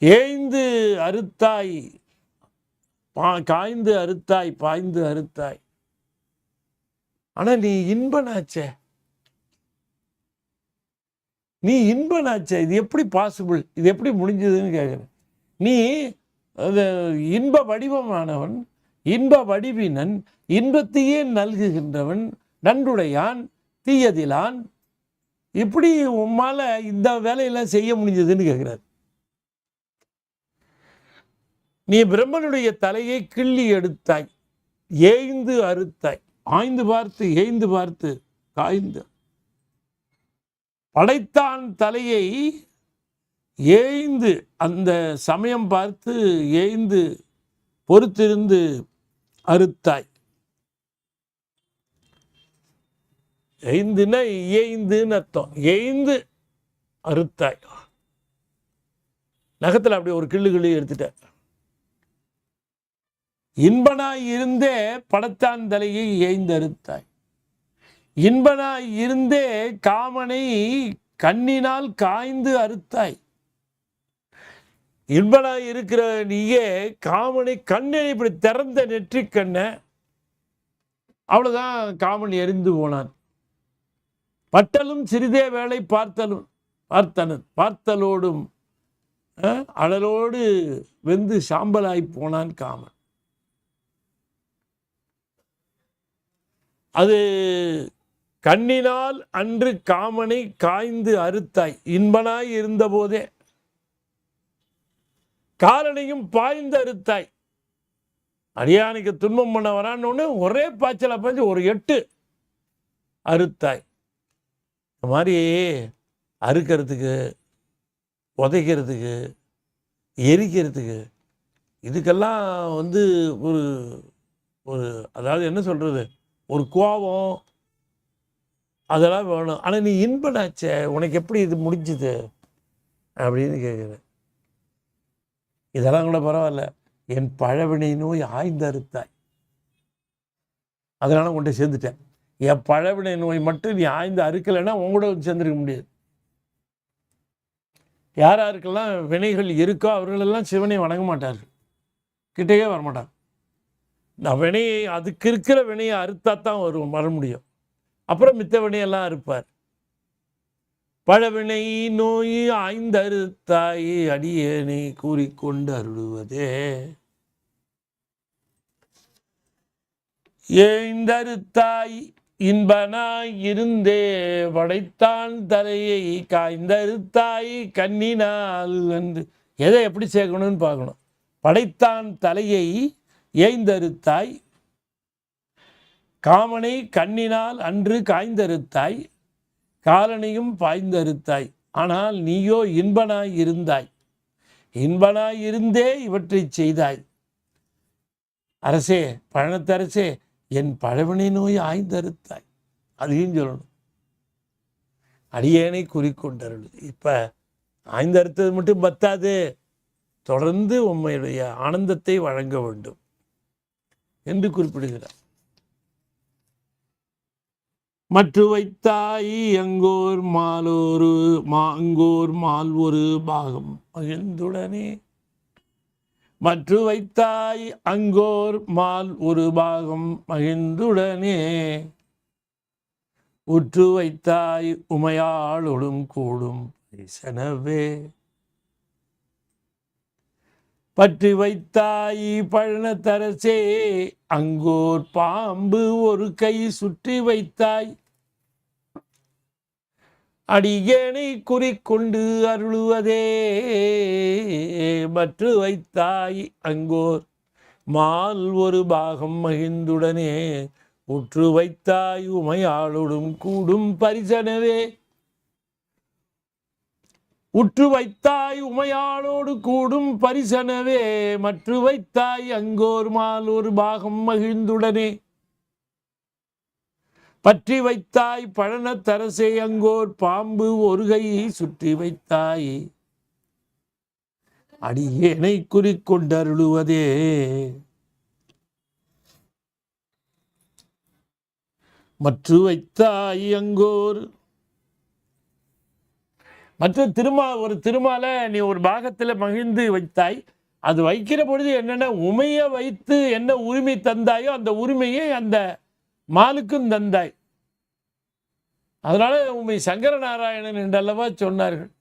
ஏய்ந்து அறுத்தாய், காய்ந்து அறுத்தாய், பாய்ந்து அறுத்தாய். ஆனா நீ இன்பனாச்சே, நீ இன்பனாச்சே, இது எப்படி பாசிபிள்? இது எப்படி முடிஞ்சதுன்னு கேட்குறேன். நீ இன்ப வடிவமானவன், இன்ப வடிவினன், இன்பத்தையே நல்குகின்றவன், நன்றுடையான், தீயதிலான். இப்படி உம்மால இந்த வேலையெல்லாம் செய்ய முடிஞ்சதுன்னு கேட்கிறார். நீ பிரம்மனுடைய தலையை கிள்ளி எடுத்தாய், ஏய்ந்து அறுத்தாய், ஆய்ந்து பார்த்து, ஏய்ந்து பார்த்து, காய்ந்து. படைத்தான் தலையை ஏய்ந்து, அந்த சமயம் பார்த்து ஏய்ந்து பொறுத்திருந்து அறுத்தாய். ஏய்ந்துன்னா ஏய்ந்துன்னு அர்த்தம். ஏய்ந்து அறுத்தாய். நகத்தில் அப்படி ஒரு கிள்ளு எடுத்துட்ட. இன்பனாய் இருந்தே படைத்தான் தலையை ஏய்ந்தறுத்தாய். இன்பனாய் இருந்தே காமனை கண்ணினால் காய்ந்து அறுத்தாய். இன்பனாய் இருக்கிற நீயே காமனை கண்ணை இப்படி திறந்த நெற்றி கண்ண, அவ்வளவுதான், காமன் எரிந்து போனான். பட்டலும் சிறிதே வேளை பார்த்தலோடும் அழலோடு வெந்து சாம்பலாய் போனான் காமன். அது கண்ணினால் அன்று காமனை காய்ந்து அறுத்தாய். இன்பனாய் இருந்த போதே காலனையும் பாய்ந்து அறுத்தாய். அடியானுக்கு துன்பம் பண்ண வரான்னு ஒரே பாய்ச்சல பாய்ச்சி ஒரு 8 அறுத்தாய். இந்த மாதிரி அறுக்கிறதுக்கு, உதைக்கிறதுக்கு, எரிக்கிறதுக்கு, இதுக்கெல்லாம் ஒரு ஒரு அதாவது என்ன சொல்றது, ஒரு கோபம் அதெல்லாம் வேணும். ஆனால் நீ இன்பனாச்சே, உனக்கு எப்படி இது முடிஞ்சுது அப்படின்னு கேட்குற. இதெல்லாம் கூட பரவாயில்ல, என் பழவினை நோய் ஆய்ந்து அறுத்தாய், அதனால உன்கிட்ட சேர்ந்துட்டேன். என் பழவினை நோய் மட்டும் நீ ஆய்ந்து அறுக்கலைன்னா உங்களோட சேர்ந்துருக்க முடியாது. யார் யாருக்கெல்லாம் வினைகள் இருக்கோ அவர்களெல்லாம் சிவனை வணங்க மாட்டார்கள், கிட்டேயே வரமாட்டாங்க. நான் வினையை, அதுக்கு இருக்கிற வினையை அறுத்தா தான் வர முடியும். அப்புறம் மித்த வினையெல்லாம் அறுப்பார். பழவினை நோய் ஆய்ந்தறுத்தாய், அடியேனை கூறிக்கொண்டு அருளுவதே. ஏய்ந்தறுத்தாய் இன்பனாய் இருந்தே, படைத்தான் தலையை காய்ந்தறுத்தாய், கண்ணினால் என்று. எதை எப்படி சேர்க்கணும்னு பார்க்கணும். படைத்தான் தலையை ஏய்ந்தறுத்தாய், காமனை கண்ணினால் அன்று காய்ந்தறுத்தாய், காலனையும் பாய்ந்தறுத்தாய். ஆனால் நீயோ இன்பனாய் இருந்தாய், இன்பனாய் இருந்தே இவற்றை செய்தாய். அரசே, பழனத்தரசே, என் பழவினை நோய் ஆய்ந்தறுத்தாய். அதையும் சொல்லணும். அடியேனை குறிக்கொண்டருள். இப்போ ஆய்ந்தறுத்தது மட்டும் பத்தாது, தொடர்ந்து உம்மையுடைய ஆனந்தத்தை வழங்க வேண்டும் என்று குறிப்பிடுகிறார். மற்ற வைத்தாய் அங்கோர் மால் ஒரு பாகம் மகிழ்ந்துடனே. மற்று வைத்தாய் அங்கோர் மால் ஒரு பாகம் மகிழ்ந்துடனே உற்று வைத்தாய் உமையாளொடும் கூடும் பரிசனவே பற்றி வைத்தாய் பழனத்தரசே அங்கோர் பாம்பு ஒரு கை சுற்றி வைத்தாய் அடியேனை குறிக்கொண்டு அருளுவதே மற்று வைத்தாய் அங்கோர் மால் ஒரு பாகம் மகிழ்ந்துடனே உற்று வைத்தாய் உமையாளொடும் கூடும் பரிசனவே உற்று வைத்தாய் உமையாளோடு கூடும் பரிசனவே மற்று வைத்தாய் அங்கோர் மால் ஒரு பாகம் மகிழ்ந்துடனே பற்றி வைத்தாய் பழனத்தரசே அங்கோர் பாம்பு ஒரு கையை சுற்றி வைத்தாய் அடியேனை குறிக்கொண்டருளுவதே மற்று வைத்தாய் அங்கோர் மற்ற ஒரு திருமாலை நீ ஒரு பாகத்தில் மகிழ்ந்து வைத்தாய். அது வைக்கிற பொழுது என்னென்ன உமையை வைத்து என்ன உரிமை தந்தாயோ அந்த உரிமையை அந்த மாலுக்கும் தந்தாய். அதனால உண்மை சங்கர நாராயணன் என்றல்லவா சொன்னார்கள்.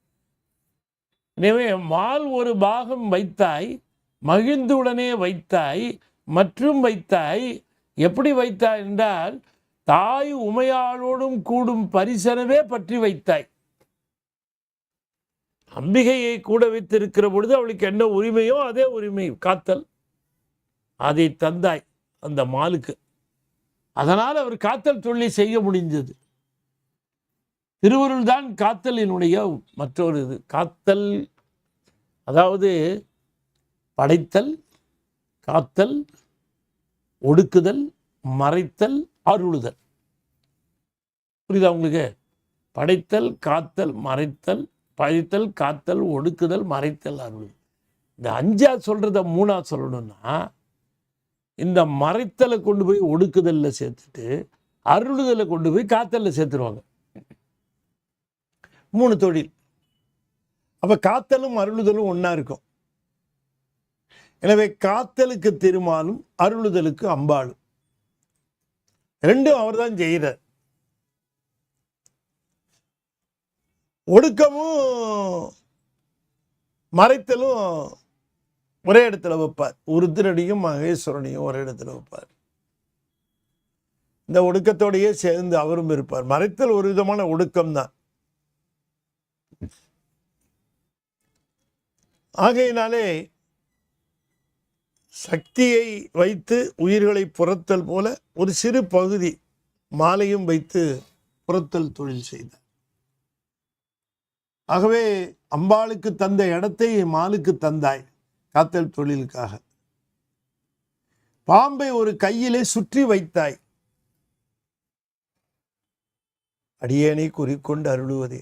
எனவே மால் ஒரு பாகம் வைத்தாய், மகிழ்ந்துடனே வைத்தாய், மற்றும் வைத்தாய். எப்படி வைத்தாய் என்றால் தாய் உமையாளோடும் கூடும் பரிசனவே பற்றி வைத்தாய். அம்பிகையை கூட வைத்திருக்கிற பொழுது அவளுக்கு என்ன உரிமையோ அதே உரிமை காத்தல், அதை தந்தாய் அந்த மாலுக்கு. அதனால் அவர் காத்தல் தொழிலை செய்ய முடிந்தது. திருவருள் தான் காத்தலினுடைய மற்றொரு இது. காத்தல் அதாவது படைத்தல், காத்தல், ஒடுக்குதல், மறைத்தல், அருளுதல். புரியுதா உங்களுக்கு? படைத்தல், காத்தல், மறைத்தல், படைத்தல், காத்தல், ஒடுக்குதல், மறைத்தல், அருளுதல். இந்த அஞ்சா சொல்றத மூணா சொல்லணும்னா இந்த மறைத்தலை கொண்டு போய் ஒடுக்குதல்ல சேர்த்துட்டு அருளுதலை கொண்டு போய் காத்தல்ல சேர்த்துருவாங்க. 3 தொழில். அப்ப காத்தலும் அருளுதலும் ஒன்னா இருக்கும். எனவே காத்தலுக்கு திருமாலும் அருளுதலுக்கு அம்பாளும், ரெண்டும் அவர் தான் செய்கிறார். ஒடுக்கமும் மறைத்தலும் ஒரே இடத்துல வைப்பார். உருத்திரனையும் மகேஸ்வரனையும் ஒரே இடத்துல வைப்பார். இந்த ஒடுக்கத்தோடையே சேர்ந்து அவரும் இருப்பார். மறைத்தல் ஒரு விதமான ஒடுக்கம் தான். ஆகையினாலே சக்தியை வைத்து உயிர்களை புறத்தல் போல ஒரு சிறு பகுதி மாலையும் வைத்து புறத்தல் தொழில் செய்தார். ஆகவே அம்பாளுக்கு தந்த இடத்தை மாலுக்கு தந்தாய் காத்தல் தொழிலுக்காக. பாம்பை ஒரு கையிலே சுற்றி வைத்தாய். அடியேனை குறிக்கொண்டு அருளுவதே.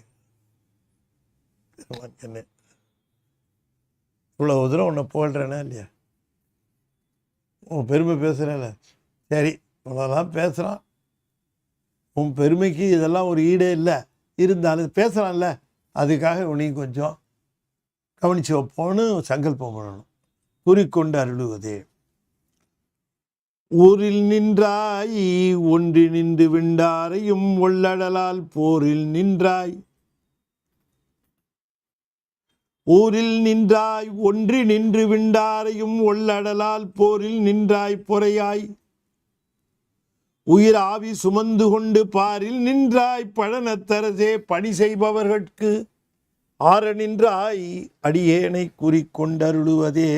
என்ன இவ்வளவு தூரம் உன்னை போடுறேன்னா இல்லையா? உன் பெருமை பேசுகிறேன்ல, சரி இவ்வளோதான் பேசுகிறான். உன் பெருமைக்கு இதெல்லாம் ஒரு ஈடே இல்லை, இருந்தாலும் பேசுகிறான்ல, அதுக்காக உன்னையும் கொஞ்சம் கவனிச்சு வைப்போன்னு சங்கல்பம் பண்ணணும். குறிக்கொண்டு அருளுவதே. ஊரில் நின்றாய் ஒன்றி நின்று விண்டாரையும் ஒள்ளடலால் போரில் நின்றாய். ஊரில் நின்றாய் ஒன்றி நின்று விண்டாரையும் ஒள்ளடலால் போரில் நின்றாய் பொறையாய். உயிர் ஆவி சுமந்து கொண்டு பாரில் நின்றாய் பழனத்தரசே பணி செய்பவர்கட்கு ஆற நின்றாய் அடியேனை குறிக்கொண்டருளுவதே.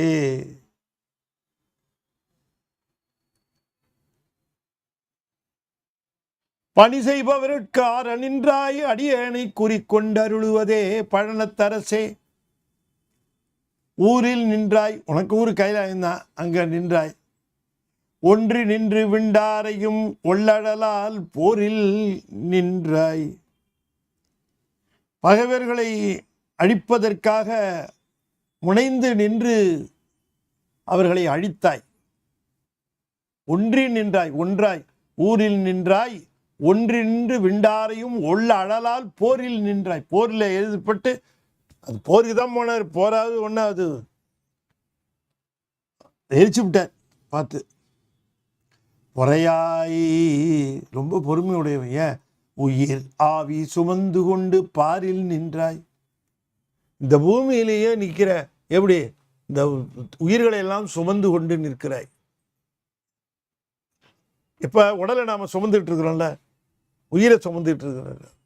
பணி செய்பவர்க்கு ஆற நின்றாய் அடியேனை குறிக்கொண்டருளுவதே பழனத்தரசே. ஊரில் நின்றாய், உனக்கு ஊர் கைலாயம்தான், அங்க நின்றாய். ஒன்றி நின்று விண்டாரையும் ஒள்ளடலால் போரில் நின்றாய். பகைவர்களை அழிப்பதற்காக முனைந்து நின்று அவர்களை அழித்தாய். ஒன்றி நின்றாய், ஒன்றாய். ஊரில் நின்றாய் ஒன்றி நின்று விண்டாரையும் ஒள்ள அழலால் போரில் நின்றாய். போரில் எழுதப்பட்டு அது போருக்கு தான் போனார், போராது ஒன்றாவது. எரிச்சு விட்டார். பார்த்து பொறையாய், ரொம்ப பொறுமையுடையவன். ஏன்? உயிர் ஆவி சுமந்து கொண்டு பாரில் நின்றாய். இந்த பூமியிலேயே நிற்கிற, எப்படி இந்த உயிர்களை எல்லாம் சுமந்து கொண்டு நிற்கிறாய். இப்ப உடலை நாம சுமந்துட்டு இருக்கிறோம்ல, உயிரை சுமந்துட்டு இருக்கிறோம்.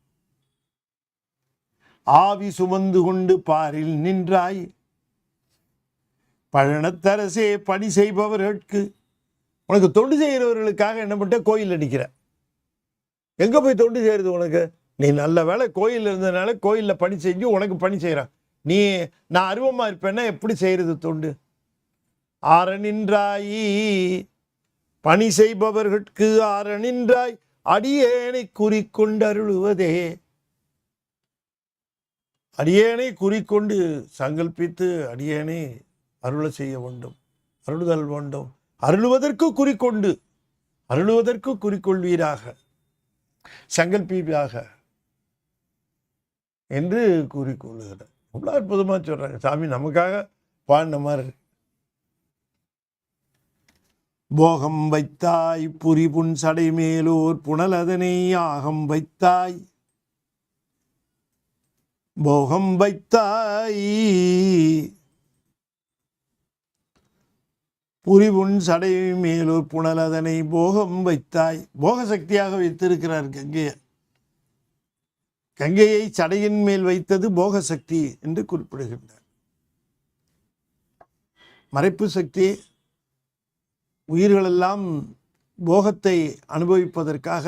ஆவி சுமந்து கொண்டு பாரில் நின்றாய், பழனத்தரசே பணி செய்பவர்களுக்கு, உனக்கு தொண்டு செய்கிறவர்களுக்காக என்ன பண்ணிட்ட? கோயிலில் நிற்கிற. எங்க போய் தொண்டு செய்யறது உனக்கு? நீ நல்ல வேலை கோயில் இருந்ததுனால கோயிலில் பணி செஞ்சு உனக்கு பணி செய்கிறான். நீ நான் அருவமா இருப்பேன்னா எப்படி செய்யறது தொண்டு? ஆரணின்றாய், பணி செய்பவர்களுக்கு ஆரணின்றாய், அடியேனை குறிக்கொண்டு அருளுவதே. அடியேனை குறிக்கொண்டு சங்கல்பித்து அடியேனை அருள செய்ய வேண்டும், அருளுதல் வேண்டும். அருளுவதற்கு குறிக்கொண்டு, அருளுவதற்கு குறிக்கொள்வீராக, சங்கல்பீராக என்று கூறிக்கொள்ளுகிறார். அவ்வளோ அற்புதமாக சொல்கிறாங்க. சாமி நமக்காக பாடின மாதிரி இருக்கு. போகம் வைத்தாய் புரிபுன் சடை மேலோர் புனல் அதனை ஆகம் வைத்தாய், போகம் வைத்தாய் புரிபுன் சடை மேலோர் புனல் அதனை போகம் வைத்தாய். போக சக்தியாக வைத்திருக்கிறார் கங்கையை. கங்கையை சடையின் மேல் வைத்தது போக சக்தி என்று குறிப்பிடுகின்றார். மறைப்பு சக்தி உயிர்களெல்லாம் போகத்தை அனுபவிப்பதற்காக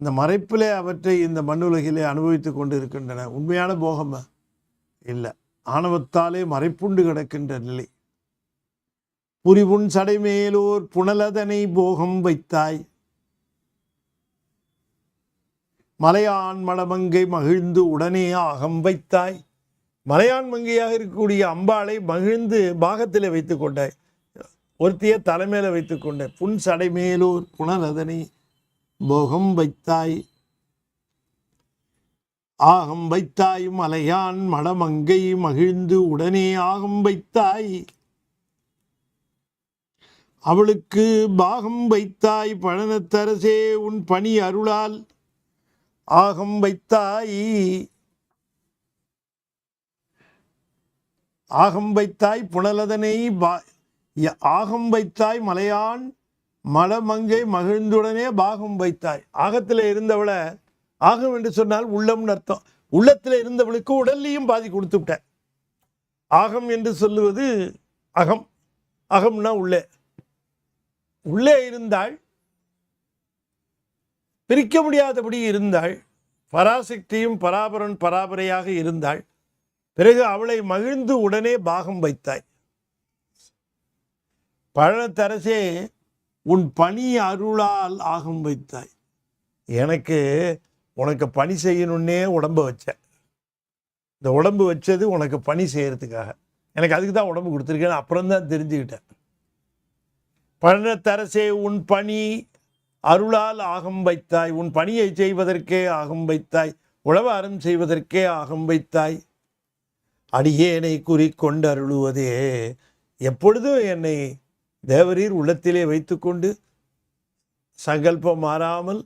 இந்த மறைப்பிலே அவற்றை இந்த மண்ணுலகிலே அனுபவித்து கொண்டு இருக்கின்றன. உண்மையான போகம் இல்லை, ஆணவத்தாலே மறைப்புண்டு கிடக்கின்ற நிலை. புரிவுன் சடைமேலோர் புனலதனை போகம் வைத்தாய், மலையான் மடமங்கை மகிழ்ந்து உடனே ஆகம் வைத்தாய். மலையான் மங்கையாக இருக்கக்கூடிய அம்பாளை மகிழ்ந்து பாகத்திலே வைத்துக் கொண்டாய், ஒருத்திய தலைமையில வைத்துக் கொண்டாய். புன் சடைமேலோர் புனலதனை போகம் வைத்தாய், ஆகம் வைத்தாய். மலையான் மடமங்கை மகிழ்ந்து உடனே ஆகம் வைத்தாய், அவளுக்கு பாகம் வைத்தாய். பழனத்தரசே உன் பணி அருளால் ஆகம் வைத்தாய், ஆகம் வைத்தாய். புனலதனை ஆகம் வைத்தாய். மலையான் மடமங்கை மகிழ்ந்துடனே பாகம் வைத்தாய். ஆகத்தில் இருந்தவளை, ஆகம் என்று சொன்னால் உள்ளம்னு அர்த்தம், உள்ளத்தில் இருந்தவளுக்கு உடல்லையும் பாதி கொடுத்து விட்ட. ஆகம் என்று சொல்லுவது அகம், அகம்னா உள்ளே, உள்ளே இருந்தாள், பிரிக்க முடியாதபடி இருந்தாள். பராசக்தியும் பராபரன் பராபரையாக இருந்தாள். பிறகு அவளை மகிழ்ந்து உடனே பாகம் வைத்தாய். பழனத்தரசே உன் பணி அருளால் ஆகம் வைத்தாய். எனக்கு உனக்கு பணி செய்யணுன்னே உடம்பை வச்ச. இந்த உடம்பு வச்சது உனக்கு பணி செய்யறதுக்காக, எனக்கு அதுக்கு தான் உடம்பு கொடுத்துருக்கேன்னு அப்புறம்தான் தெரிஞ்சுக்கிட்டேன். பழனத்தரசே உன் பணி அருளால் ஆகம் வைத்தாய், உன் பணியை செய்வதற்கே ஆகம் வைத்தாய், உழவாரம் செய்வதற்கே ஆகம் வைத்தாய். அடியேனை குறிக்கொண்டு அருளுவதே, எப்பொழுதும் என்னை தேவரீர் உள்ளத்திலே வைத்துக்கொண்டு சங்கல்பம் மாறாமல்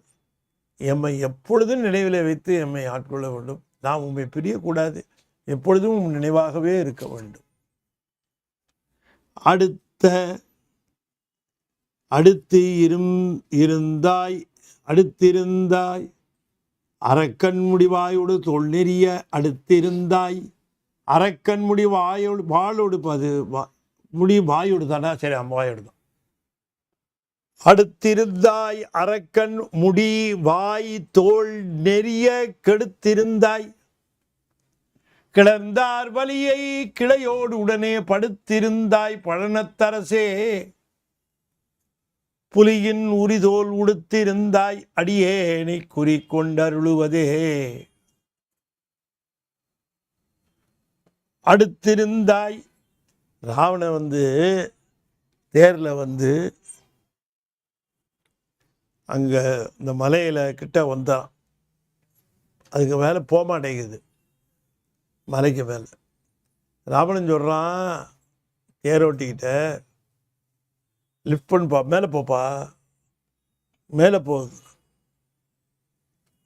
எம்மை எப்பொழுதும் நினைவிலே வைத்து எம்மை ஆட்கொள்ள வேண்டும். நாம் உம்மை பிரியக்கூடாது, எப்பொழுதும் உம் நினைவாகவே இருக்க வேண்டும். அடுத்திருந்தாய் அரக்கன் முடிவாயோடு தோல் நெறிய அடுத்திருந்தாய். அரக்கன் முடி வாயோடு, வாளோடு, அது முடி வாயோடு தானே? சரி, வாயோடு தான். அடுத்திருந்தாய் அரக்கன் முடி வாய் தோல் நெறிய கெடுத்திருந்தாய். கிளர்ந்தார் வலியை கிளையோடு உடனே படுத்திருந்தாய். பழனத்தரசே புலியின் உரிதோல் உடுத்திருந்தாய். அடியேனை குறிக்கொண்டருளுவதே. அடுத்திருந்தாய். ராவணன் தேரில் அங்கே இந்த மலையில் கிட்ட வந்தான். அதுக்கு மேலே போக மாட்டேங்குது, மலைக்கு மேலே. ராவணன் சொல்கிறான் தேரோட்டிக்கிட்ட, லிஃப்ட் பண்ணுப்பா, மேலே போப்பா, மேலே போகுது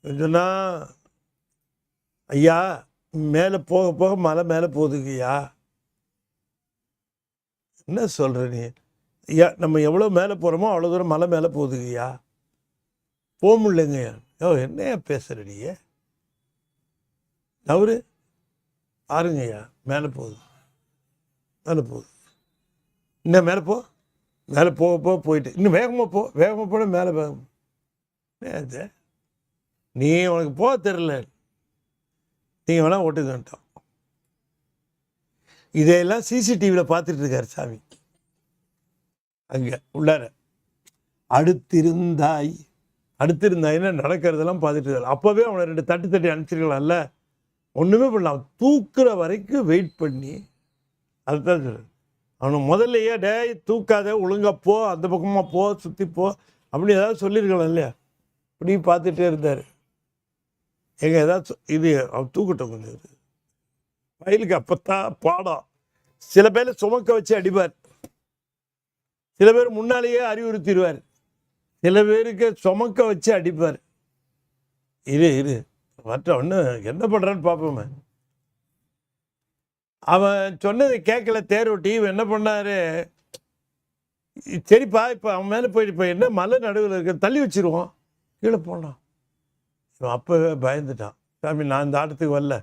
சொன்னால், ஐயா மேலே போக போக மலை மேலே போகுதுங்கய்யா. என்ன சொல்கிற நீ? ஐயா நம்ம எவ்வளோ மேலே போகிறோமோ அவ்வளோ தூரம் மலை மேலே போகுதுங்கய்யா, போக முடியலைங்கய்யா. என்னையா பேசுகிற நீ? அவரு பாருங்கய்யா மேலே போகுது, மேலே போகுது, இன்னும் மேலே போ, மேலே போக போயிட்டு இன்னும் வேகமாக போ, வேகமாக போன மேலே வேகம். அது நீ உனக்கு போக தெரில, நீங்கள் வேணால் ஓட்டுக்கிட்டோம். இதையெல்லாம் சிசிடிவியில் பார்த்துட்டு இருக்காரு சாமி அங்கே உள்ளார. அடுத்திருந்தாயின்னா நடக்கிறதெல்லாம் பார்த்துட்டு இருக்காரு. அப்போவே அவனை 2 தட்டி அனுப்பிச்சிருக்கலாம்ல. ஒன்றுமே பண்ணலாம். தூக்குற வரைக்கும் வெயிட் பண்ணி, அதுதான் சொல்கிறேன். அவனை முதல்லையே டேய் தூக்காத, ஒழுங்கா போ, அந்த பக்கமாக போ, சுற்றி போ அப்படி ஏதாவது சொல்லியிருக்கலாம் இல்லையா? இப்படி பார்த்துட்டே இருந்தார். எங்கே ஏதாவது இது அவன் தூக்கட்டும் கொஞ்சம் வயலுக்கு. அப்போத்தான் பாடம். சில பேர் சுமக்க வச்சு அடிப்பார், சில பேர் முன்னாலேயே அறிவுறுத்திடுவார், சில பேருக்கு சுமக்க வச்சு அடிப்பார். இரு மற்ற ஒன்று என்ன பண்ணுறான்னு பார்ப்போமே. அவன் சொன்னதை கேட்கல தேரோட்டி. இவன் என்ன பண்ணாரு, சரிப்பா இப்போ அவன் மேலே போயிட்டு இப்போ என்ன மலை நடுவில் இருக்க தள்ளி வச்சிருவோம், கீழே போனான். இவன் அப்போவே பயந்துட்டான். சாமி நான் இந்த ஆட்டத்துக்கு வரல,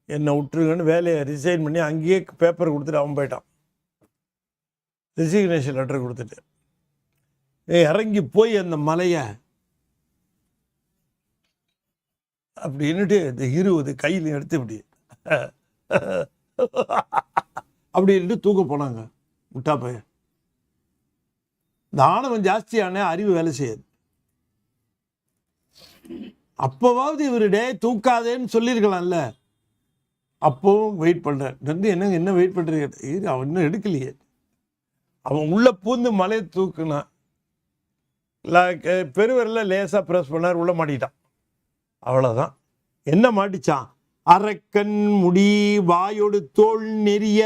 என்னை விட்டுருங்கன்னு வேலையை ரிசைன் பண்ணி அங்கேயே பேப்பர் கொடுத்துட்டு அவன் போயிட்டான். ரிசிக்னேஷன் லெட்டர் கொடுத்துட்டு இறங்கி போய் அந்த மலையை அப்படின்னுட்டு இந்த 20 கையில் எடுத்து இப்படி அப்படின்ட்டு தூக்க போனாங்க. முட்டா பையன். இந்த ஆணவம் ஜாஸ்தியான அறிவு வேலை செய்யாது. அப்போவாவது இவருடே தூக்காதேன்னு சொல்லியிருக்கலாம்ல. அப்போவும் வெயிட் பண்ணுறேன். என்ன வெயிட் பண்ணுறீங்க? இது அவன் இன்னும் எடுக்கலையே. அவன் உள்ளே பூந்து மலையை தூக்குனான். பெருவரில் லேசாக ப்ரெஸ் பண்ணார், உள்ளே மாட்டிக்கிட்டான். அவ்வளோதான். என்ன மாட்டிச்சான்? அரக்கன் முடி வாயோடு தோல் நெறிய.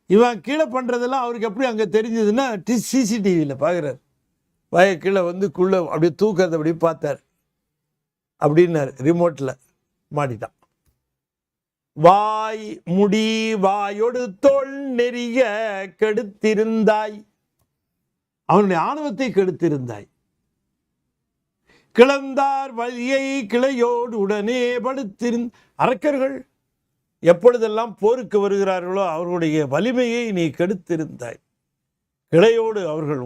இவன் கீழே பண்ணுறதெல்லாம் அவருக்கு எப்படி அங்கே தெரிஞ்சதுன்னா சிசிடிவியில் பார்க்குறாரு. வாயை கீழே குள்ளே அப்படியே தூக்கிறத அப்படி பார்த்தார். அப்படின்னாரு ரிமோட்டில். மாட்டிட்டான். வாய் முடி வாயோடு தோல் நெறிய கெடுத்திருந்தாய். அவனுடைய ஆணவத்தை கெடுத்திருந்தாய். கிளந்தார் வலியை கிளையோடு உடனே படுத்திருந்த. அரக்கர்கள் எப்பொழுதெல்லாம் போருக்கு வருகிறார்களோ அவர்களுடைய வலிமையை நீ கெடுத்திருந்தாய். கிளையோடு அவர்கள்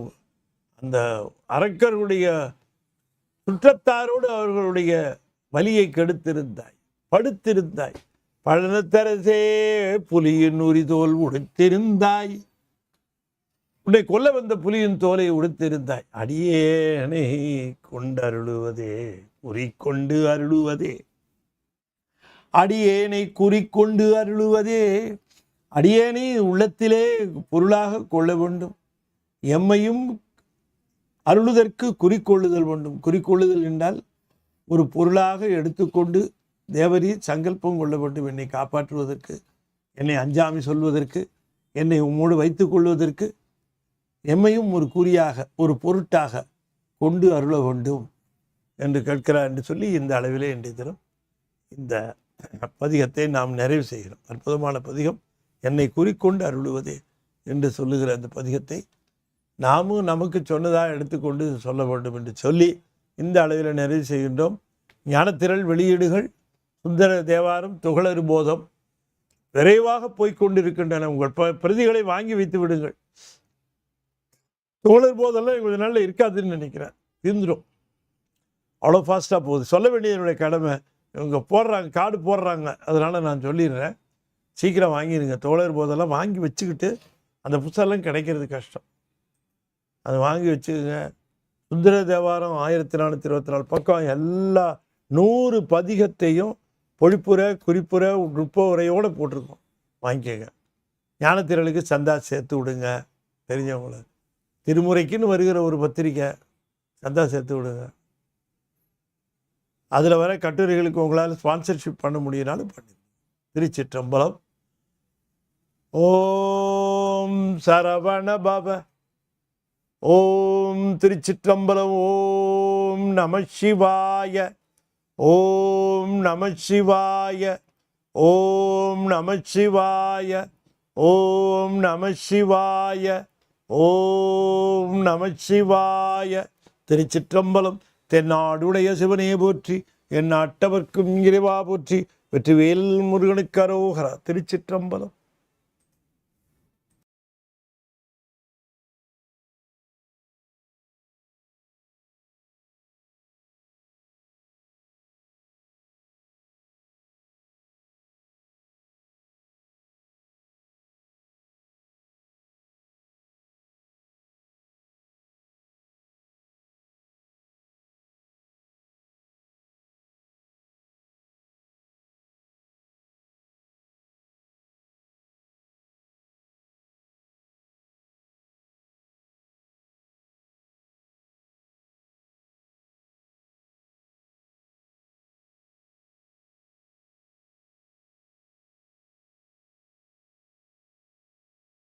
அந்த அரக்கர்களுடைய சுற்றத்தாரோடு அவர்களுடைய வலியை கெடுத்திருந்தாய், படுத்திருந்தாய். பழனத்தரசே புலியின் உரிதோல் உடுத்திருந்தாய். உன்னை கொல்ல வந்த புலியின் தோலை உடுத்திருந்தாய். அடியேனை கொண்டு அருளுவதே, குறிக்கொண்டு அருளுவதே, அடியேனை குறிக்கொண்டு அருளுவதே. அடியேனை உள்ளத்திலே பொருளாக கொள்ள வேண்டும், எம்மையும் அருளுதற்கு குறிக்கொள்ளுதல் வேண்டும். குறிக்கொள்ளுதல் என்றால் ஒரு பொருளாக எடுத்துக்கொண்டு தேவரி சங்கல்பம் கொள்ள வேண்டும். என்னை காப்பாற்றுவதற்கு, என்னை அஞ்சாமி சொல்வதற்கு, என்னை உம்மோடு வைத்துக் கொள்வதற்கு, எம்மையும் ஒரு குறியாக ஒரு பொருட்டாக கொண்டு அருள வேண்டும் என்று கேட்கிறார் என்று சொல்லி இந்த அளவிலே இன்றைய தினம் இந்த பதிகத்தை நாம் நிறைவு செய்கிறோம். அற்புதமான பதிகம். என்னை குறிக்கொண்டு அருளுவதே என்று சொல்லுகிற அந்த பதிகத்தை நாமும் நமக்கு சொன்னதாக எடுத்துக்கொண்டு சொல்ல வேண்டும் என்று சொல்லி இந்த அளவில் நிறைவு செய்கின்றோம். ஞானத்திரள் வெளியீடுகள், சுந்தர தேவாரம், துகளறு போதம் விரைவாக போய்கொண்டிருக்கின்றன. உங்கள் பிரதிகளை வாங்கி வைத்து விடுங்கள். துகளறு போதெல்லாம் கொஞ்ச நாளில் இருக்காதுன்னு நினைக்கிறேன், இருந்துடும். அவ்வளோ ஃபாஸ்ட்டாக போகுது. சொல்ல வேண்டியது என்னுடைய கடமை. இவங்க போடுறாங்க, கார்டு போடுறாங்க, அதனால் நான் சொல்லிடுறேன். சீக்கிரம் வாங்கிடுங்க. தோழர் போதெல்லாம் வாங்கி வச்சுக்கிட்டு, அந்த புத்தகம்லாம் கிடைக்கிறது கஷ்டம். அதை வாங்கி வச்சுக்கோங்க. சுந்தர தேவாரம் 1424 பக்கம் எல்லா 100 பதிகத்தையும் பொழிப்புரை, குறிப்புரை, நுட்ப உரையோடு போட்டிருக்கோம். வாங்கிக்கோங்க. ஞானத்திரளுக்கு சந்தா சேர்த்து விடுங்க. தெரிஞ்சவங்கள திருமுறைக்குன்னு வருகிற ஒரு பத்திரிக்கை, சந்தா சேர்த்து விடுங்க. அதில் வர கட்டுரைகளுக்கு உங்களால் ஸ்பான்சர்ஷிப் பண்ண முடியினாலும் பண்ணி. திருச்சிற்றம்பலம். ஓம் சரவண பவ ஓம் திருச்சிற்றம்பலம். ஓம் நம சிவாய. ஓம் நம சிவாய. ஓம் நம சிவாய. ஓம் நம சிவாய. ஓம் நம சிவாய. திருச்சிற்றம்பலம். தென்னாடுடைய சிவனே போற்றி, என் அட்டவர்க்கும் இறைவா போற்றி. வெற்றிவேல் முருகனுக்கு அரோகரா. திருச்சிற்றம்பலம்.